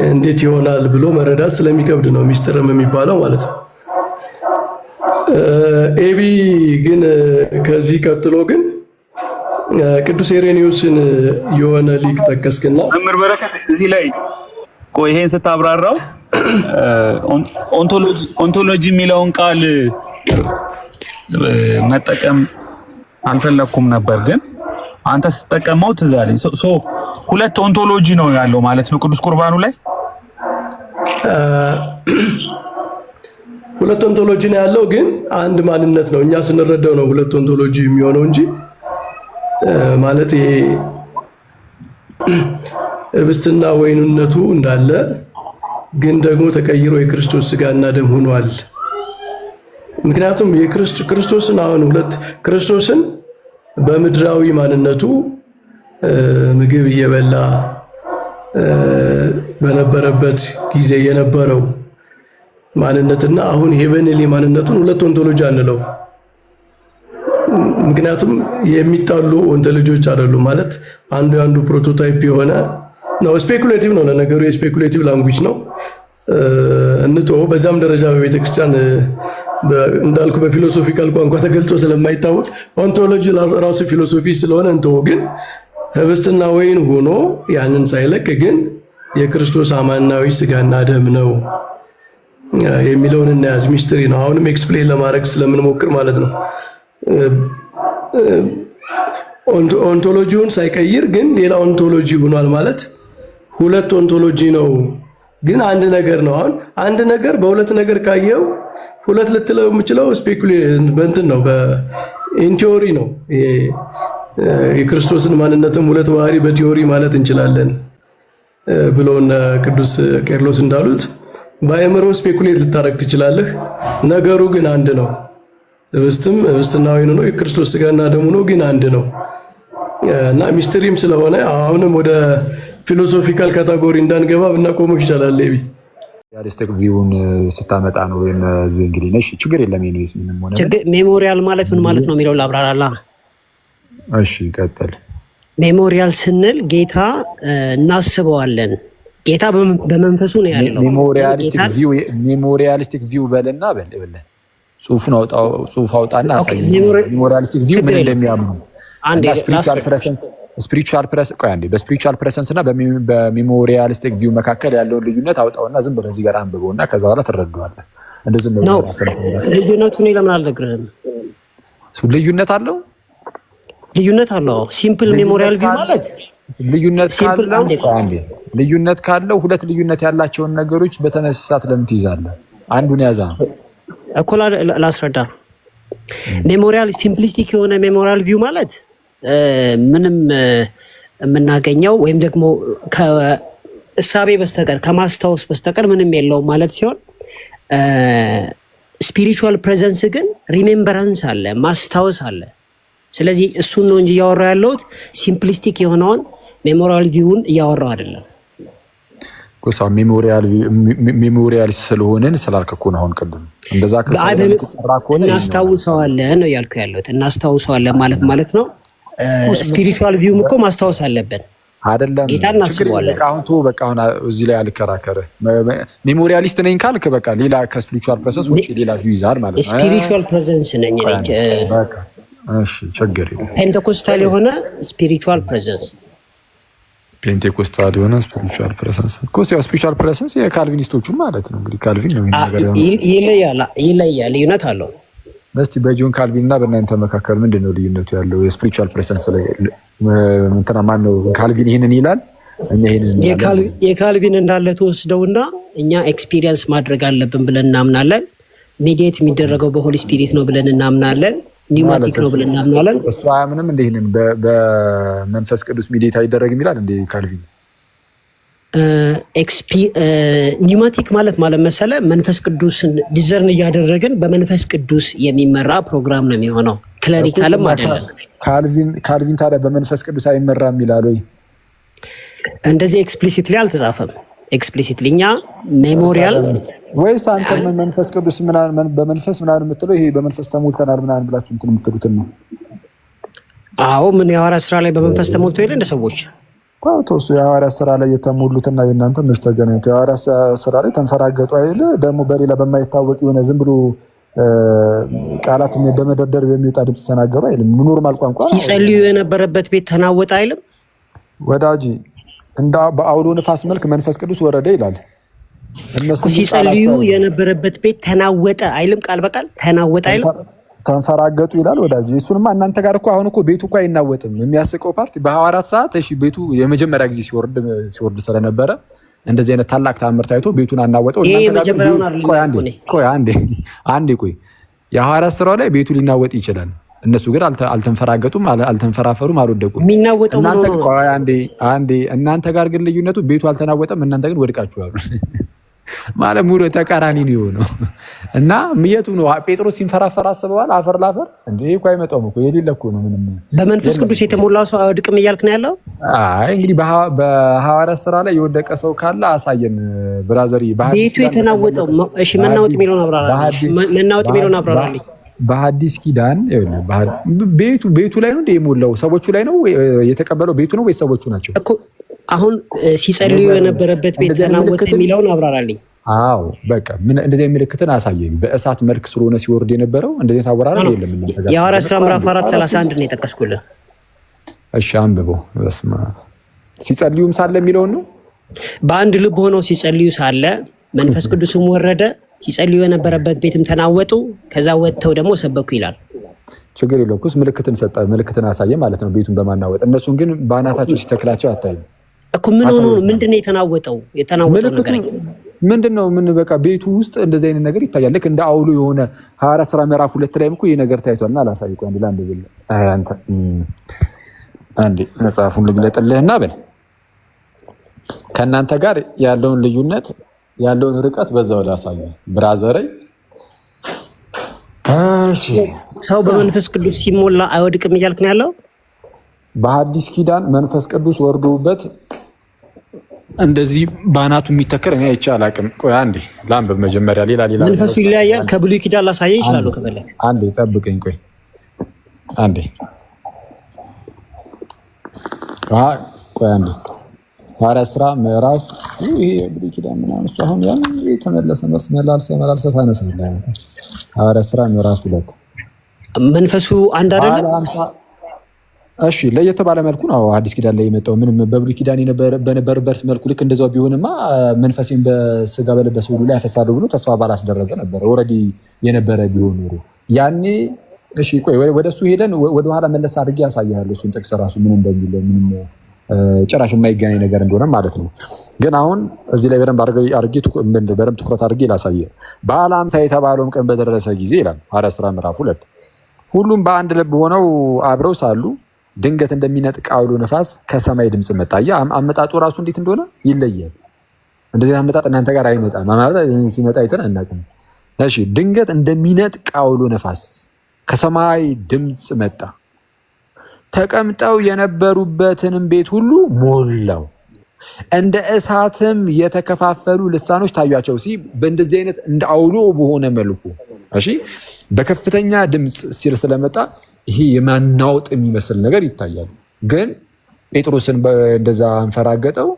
[SPEAKER 8] እንዴት ይሆናል ብሎ መረዳት ስለሚከብድ ነው ሚስጥርም የሚባለው ማለት ነው። ኤቢ ግን ከዚህ ቀጥሎ ግን ቅዱስ ኢሬኒዮስን የሆነ ሊቅ ጠቀስክና
[SPEAKER 4] መምህር በረከት እዚህ ላይ ቆይ ይሄን ስታብራራው ኦንቶሎጂ የሚለውን ቃል መጠቀም አልፈለኩም ነበር፣ ግን አንተ ስትጠቀመው ትዝ አለኝ። ሁለት ኦንቶሎጂ ነው ያለው ማለት ነው ቅዱስ ቁርባኑ ላይ
[SPEAKER 8] ሁለት ኦንቶሎጂ ነው ያለው፣ ግን አንድ ማንነት ነው። እኛ ስንረዳው ነው ሁለት ኦንቶሎጂ የሚሆነው እንጂ ማለት ይሄ ህብስትና ወይንነቱ እንዳለ ግን ደግሞ ተቀይሮ የክርስቶስ ስጋና ደም ሆኗል። ምክንያቱም ክርስቶስን አሁን ሁለት ክርስቶስን በምድራዊ ማንነቱ ምግብ እየበላ በነበረበት ጊዜ የነበረው ማንነትና አሁን ሄቨንሊ ማንነቱን ሁለት ኦንቶሎጂ አንለው። ምክንያቱም የሚጣሉ ኦንቶሎጂዎች አይደሉም። ማለት አንዱ ያንዱ ፕሮቶታይፕ የሆነ ነው። ስፔኩሌቲቭ ነው፣ ለነገሩ የስፔኩሌቲቭ ላንጉጅ ነው። በዛም ደረጃ በቤተክርስቲያን እንዳልኩ በፊሎሶፊካል ቋንቋ ተገልጾ ስለማይታወቅ ኦንቶሎጂ ራሱ ፊሎሶፊ ስለሆነ ግን ህብስትና ወይን ሆኖ ያንን ሳይለቅ ግን የክርስቶስ አማናዊ ስጋና ደም ነው የሚለውን እናያዝ። ሚስጥሪ ነው። አሁንም ኤክስፕሌን ለማድረግ ስለምንሞክር ማለት ነው። ኦንቶሎጂውን ሳይቀይር ግን ሌላ ኦንቶሎጂ ሆኗል ማለት ሁለት ኦንቶሎጂ ነው፣ ግን አንድ ነገር ነው። አሁን አንድ ነገር በሁለት ነገር ካየው ሁለት ልትለው የምችለው በእንትን ነው፣ በኢንቲዮሪ ነው። የክርስቶስን ማንነትም ሁለት ባህሪ በቲዮሪ ማለት እንችላለን ብሎን ቅዱስ ቄርሎስ እንዳሉት በአእምሮ ስፔኩሌት ልታረግ ትችላለህ። ነገሩ ግን አንድ ነው። ህብስትና ወይኑ ነው፣ የክርስቶስ ስጋና ደሙ ነው፣ ግን አንድ ነው እና ሚስጥሪም ስለሆነ አሁንም ወደ ፊሎሶፊካል ካታጎሪ እንዳንገባ ብናቆመው ይቻላል። ሌቢ
[SPEAKER 7] ሪያሊስቲክ ቪውን ስታመጣ ነው እዚህ እንግዲህ ነሽ ችግር የለም። ነው ምንም ሆነ
[SPEAKER 9] ሜሞሪያል ማለት ምን ማለት ነው የሚለው ላብራራላ።
[SPEAKER 7] እሺ ቀጥል።
[SPEAKER 9] ሜሞሪያል ስንል ጌታ እናስበዋለን። ጌታ በመንፈሱ ነው ያለው።
[SPEAKER 7] ሜሞሪያሊስቲክ ቪው በልና በል ጽሁፉን አውጣው፣ ጽሁፍ አውጣና አሳይ። ሜሞሪያሊስቲክ ቪው ምን እንደሚያምኑ አንዴ ስፒሪቹዋል ፕሬሰንስ እና በሜሞሪያሊስቲክ ቪው መካከል ያለውን ልዩነት አውጣውና ዝም ብለህ እዚህ ጋር አንብበውና ከዛ በኋላ ትረዳዋለህ። እንደዚህ ነው
[SPEAKER 9] ልዩነቱን ለምን አልነግርህም?
[SPEAKER 7] ልዩነት አለው።
[SPEAKER 9] ሲምፕል ሜሞሪያል ቪው ማለት
[SPEAKER 7] ልዩነት ካለው ሁለት ልዩነት ያላቸውን ነገሮች በተነሳት ለምን ትይዛለህ? አንዱን ያዛ
[SPEAKER 9] እኮ ላስረዳ። ሜሞሪያል ሲምፕሊስቲክ የሆነ ሜሞሪያል ቪው ማለት ምንም የምናገኘው ወይም ደግሞ ከእሳቤ በስተቀር ከማስታወስ በስተቀር ምንም የለውም ማለት ሲሆን፣ ስፒሪቹዋል ፕሬዘንስ ግን ሪሜምበራንስ አለ፣ ማስታወስ አለ። ስለዚህ እሱን ነው እንጂ እያወራው ያለሁት ሲምፕሊስቲክ የሆነውን ሜሞሪያል ቪውን እያወራው አይደለም።
[SPEAKER 7] ጎሳ ሜሞሪያል ስለሆነን ስላልክ እኮ ነው። አሁን ቅድም እንደዛ
[SPEAKER 9] እናስታውሰዋለን ነው ያልኩ ያለሁት። እናስታውሰዋለን ማለት ነው። ስፒሪቹዋል ቪውም እኮ ማስታወስ አለብን አይደለም? ጌታ እናስበዋለን።
[SPEAKER 7] በቃ አሁን እዚህ ላይ አልከራከርህ። ሜሞሪያሊስት ነኝ ካልክ በቃ ሌላ ከስፒሪቹዋል ፕሬዘንስ ውጪ ሌላ ቪው ይዛል ማለት ነው።
[SPEAKER 9] ስፒሪቹዋል ፕሬዘንስ ነኝ ነኝ።
[SPEAKER 7] እሺ ችግር የለም።
[SPEAKER 9] ፔንቴኮስታል የሆነ ስፒሪቹዋል ፕሬዘንስ
[SPEAKER 7] ስፒሪቹዋል ፕሬዘንስ እኮ ስፒሪቹዋል ፕሬዘንስ የካልቪኒስቶቹ ማለት ነው። እንግዲህ ካልቪን ነው
[SPEAKER 9] ይለያል፣ ልዩነት አለው።
[SPEAKER 7] እስቲ በጆን ካልቪን እና በእናንተ መካከል ምንድን ነው ልዩነቱ ያለው? የስፒሪቹዋል ፕሬዘንስ ላይ እንትና ማን ነው ካልቪን ይሄንን ይላል፣ እኛ ይሄንን
[SPEAKER 9] የካልቪን እንዳለ ተወስደውና እኛ ኤክስፒሪየንስ ማድረግ አለብን ብለን እናምናለን። ሜዲዬት የሚደረገው በሆሊ ስፒሪት ነው ብለን እናምናለን። ኒውማቲክ ነው ብለን እናምናለን።
[SPEAKER 7] እሱ አያምንም። እንደ ይሄንን በመንፈስ ቅዱስ ሜዲዬት አይደረግም ይላል እንደ ካልቪን።
[SPEAKER 9] ኒውማቲክ ማለት መሰለ መንፈስ ቅዱስን ዲዘርን እያደረግን በመንፈስ ቅዱስ የሚመራ ፕሮግራም ነው የሚሆነው። ክለሪካልም አይደለም።
[SPEAKER 7] ካልቪን ታዲያ በመንፈስ ቅዱስ አይመራም ይላል ወይ?
[SPEAKER 9] እንደዚህ ኤክስፕሊሲትሊ አልተጻፈም። ኤክስፕሊሲትሊ እኛ ሜሞሪያል
[SPEAKER 7] ወይስ አንተ መንፈስ ቅዱስ ምናምን በመንፈስ ምናምን የምትለው ይሄ በመንፈስ ተሞልተናል ምናምን ብላችሁ እንትን የምትሉትን ነው?
[SPEAKER 9] አዎ ምን የሐዋርያት ስራ ላይ በመንፈስ ተሞልቶ የለ እንደ ሰዎች
[SPEAKER 7] ታውቶስ የሐዋርያት ስራ ላይ የተሞሉትና የእናንተ ምሽ ተገናኝቶ የሐዋርያት ስራ ላይ ተንፈራገጡ አይደል? ደግሞ በሌላ በማይታወቅ የሆነ ዝም ብሎ ቃላት በመደርደር በሚወጣ ድምፅ ተናገሩ አይልም። ኖርማል ቋንቋ
[SPEAKER 9] ሲጸልዩ የነበረበት ቤት ተናወጠ አይልም።
[SPEAKER 7] ወዳጅ እንደ በአውሎ ነፋስ መልክ መንፈስ ቅዱስ ወረደ ይላል።
[SPEAKER 9] እነሱ ሲጸልዩ የነበረበት ቤት ተናወጠ አይልም። ቃል በቃል ተናወጠ አይልም።
[SPEAKER 7] ተንፈራገጡ ይላል ወዳጅ። እሱንማ እናንተ ጋር እኮ አሁን እኮ ቤቱ እኮ አይናወጥም። የሚያስቀው ፓርቲ በሐዋርያት ሰዓት እሺ ቤቱ የመጀመሪያ ጊዜ ሲወርድ ስለነበረ እንደዚህ አይነት ታላቅ ተአምር ታይቶ ቤቱን አናወጠው። ቆይ የሐዋርያት ስራው ላይ ቤቱ ሊናወጥ ይችላል። እነሱ ግን አልተንፈራገጡም፣ አልተንፈራፈሩም፣ አልወደቁም። እናንተ ጋር ግን ልዩነቱ ቤቱ አልተናወጠም፣ እናንተ ግን ወድቃችኋል ማለት ሙሉ ተቃራኒ ነው የሆነው። እና ምየቱ ነው ጴጥሮስ ሲንፈራፈር አስበዋል። አፈር ላፈር እንዴ እኮ አይመጣውም እኮ የሌለ እኮ ነው። ምንም
[SPEAKER 9] በመንፈስ ቅዱስ የተሞላ ሰው አይወድቅም እያልክ ነው ያለው?
[SPEAKER 7] አይ እንግዲህ በሐዋርያት ስራ ላይ የወደቀ ሰው ካለ አሳየን ብራዘር።
[SPEAKER 9] ቤቱ የተናወጠው እሺ፣ መናወጥ የሚለውን አብራራልኝ።
[SPEAKER 7] በሐዲስ ኪዳን ቤቱ ላይ ነው እንደ የሞላው ሰዎቹ ላይ ነው የተቀበለው ቤቱ ነው ወይስ ሰዎቹ ናቸው እኮ?
[SPEAKER 9] አሁን ሲጸልዩ የነበረበት ቤት ተናወጠ የሚለውን አብራራልኝ።
[SPEAKER 7] አዎ በቃ ምን እንደዚህ ምልክትን አሳየኝ። በእሳት መልክ ስለሆነ ሲወርድ የነበረው እንደዚህ ታወራራ የለም።
[SPEAKER 9] የሐዋርያት ሥራ ምዕራፍ 4:31 ነው የጠቀስኩልህ።
[SPEAKER 7] እሺ አንብበው። በስመ አብ ሲጸልዩም ሳለ የሚለውን ነው።
[SPEAKER 9] በአንድ ልብ ሆነው ሲጸልዩ ሳለ መንፈስ ቅዱስም ወረደ፣ ሲጸልዩ የነበረበት ቤትም ተናወጡ፣ ከዛ ወጥተው ደግሞ ሰበኩ ይላል።
[SPEAKER 7] ችግር የለውም እኮ ምልክትን አሳየ ማለት ነው ቤቱን በማናወጥ። እነሱን ግን በአናታቸው ሲተክላቸው አታይም
[SPEAKER 9] እኮ። ምን ሆኖ ምንድነው የተናወጠው ነገር
[SPEAKER 7] ምንድነው? ምን በቃ ቤቱ ውስጥ እንደዚህ አይነት ነገር ይታያል። ልክ እንደ አውሎ የሆነ ሐዋርያት ሥራ ምዕራፍ 2 ላይ እኮ ይሄ ነገር ታይቷልና አላሳይ። ቆይ አንዴ ብል አንዴ መጽሐፉን ልግለጥልህና በል ከእናንተ ጋር ያለውን ልዩነት ያለውን ርቀት በዛው ላሳየ ብራዘር። እሺ
[SPEAKER 9] ሰው በመንፈስ ቅዱስ ሲሞላ አይወድቅም እያልክ ነው ያለው?
[SPEAKER 7] በሐዲስ ኪዳን መንፈስ ቅዱስ ወርዶበት እንደዚህ በአናቱ የሚተከል እኔ አይቼ አላውቅም። ቆይ አንዴ ላንብብ መጀመሪያ። ሌላ
[SPEAKER 9] መንፈሱ ይለያያል። ከብሉይ ኪዳን ላሳየህ ይችላል ከፈለክ።
[SPEAKER 7] አንዴ ጠብቀኝ። ቆይ አንዴ ቆይ አንዴ ሐዋርያት ሥራ ምዕራፍ ይሄ ብሉይ ኪዳን ምናምን እሱ አሁን ያን የተመለሰ መልስ መላልሰ ታነሳለህ። ሐዋርያት ሥራ ምዕራፍ 2 መንፈሱ አንድ አይደለም። እሺ ለየት ባለ መልኩ ነው አዲስ ኪዳን ላይ የመጣው። ምንም በብሉይ ኪዳን በነበረበት መልኩ ልክ እንደዛው ቢሆንማ መንፈሴን በስጋ በለበሰ ሁሉ ላይ አፈሳለሁ ብሎ ተስፋ ባላስደረገ ነበር። ኦልሬዲ የነበረ ቢሆን ኖሮ ያኔ። እሺ ቆይ ወደሱ ሄደን ወደ ኋላ መለስ አድርጌ ያሳያለሁ እሱን ጥቅስ ራሱ ምን እንደሚለው ምንም ጭራሽ የማይገናኝ ነገር እንደሆነ ማለት ነው። ግን አሁን እዚህ ላይ በደንብ ትኩረት አድርጌ ላሳየ። በዓለ ሃምሳ የተባለውም ቀን በደረሰ ጊዜ ይላል ሐዋርያት ሥራ ምዕራፍ 2 ሁሉም በአንድ ልብ ሆነው አብረው ሳሉ ድንገት እንደሚነጥቅ አውሎ ነፋስ ከሰማይ ድምፅ መጣ። አመጣጡ ራሱ እንዴት እንደሆነ ይለያል። እንደዚህ አመጣጥ እናንተ ጋር አይመጣም። ሲመጣ አይተን አናውቅም። እሺ ድንገት እንደሚነጥቅ አውሎ ነፋስ ከሰማይ ድምፅ መጣ፣ ተቀምጠው የነበሩበትንም ቤት ሁሉ ሞላው፣ እንደ እሳትም የተከፋፈሉ ልሳኖች ታዩአቸው። በእንደዚህ አይነት እንደ አውሎ በሆነ መልኩ እሺ በከፍተኛ ድምፅ ሲል ስለመጣ ይሄ የማናወጥ የሚመስል ነገር ይታያል። ግን ጴጥሮስን እንደዛ አንፈራገጠው።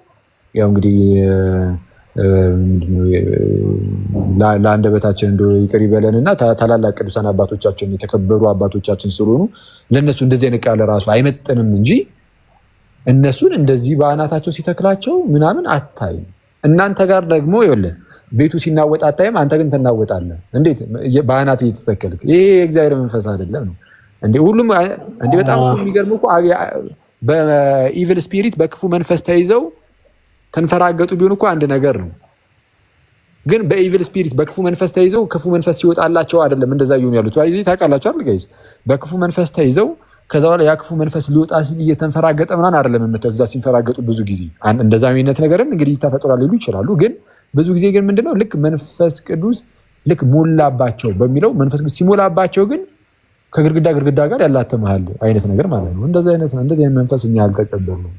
[SPEAKER 7] ያው እንግዲህ ለአንደበታችን እንደው ይቅር ይበለንና ታላላቅ ቅዱሳን አባቶቻችን የተከበሩ አባቶቻችን ስለሆኑ ለነሱ እንደዚህ አይነት ቃል ራሱ አይመጥንም እንጂ እነሱን እንደዚህ በአናታቸው ሲተክላቸው ምናምን አታይም። እናንተ ጋር ደግሞ ይኸውልህ ቤቱ ሲናወጥ አታይም፣ አንተ ግን ትናወጣለህ። እንዴት በአናት እየተተከልክ? ይሄ የእግዚአብሔር መንፈስ አይደለም ነው እንዴ? ሁሉም እንዴ በጣም የሚገርም እኮ በኢቪል ስፒሪት በክፉ መንፈስ ተይዘው ተንፈራገጡ ቢሆን እኮ አንድ ነገር ነው። ግን በኢቪል ስፒሪት በክፉ መንፈስ ተይዘው ክፉ መንፈስ ሲወጣላቸው አይደለም እንደዛ ይሁን ያሉት። ታውቃላችሁ አይደል ጋይስ? በክፉ መንፈስ ተይዘው ከዛ በኋላ ያ ክፉ መንፈስ ሊወጣ ሲል እየተንፈራገጠ ምናምን አይደለም የምትዛ ሲንፈራገጡ ብዙ ጊዜ እንደዛ አይነት ነገርም እንግዲህ ተፈጥሯል ሊሉ ይችላሉ። ግን ብዙ ጊዜ ግን ምንድነው ልክ መንፈስ ቅዱስ ልክ ሞላባቸው በሚለው መንፈስ ቅዱስ ሲሞላባቸው ግን ከግድግዳ ጋር ያላተመሃል አይነት ነገር ማለት ነው። እንደዚህ አይነት መንፈስ እኛ አልተቀበልነውም።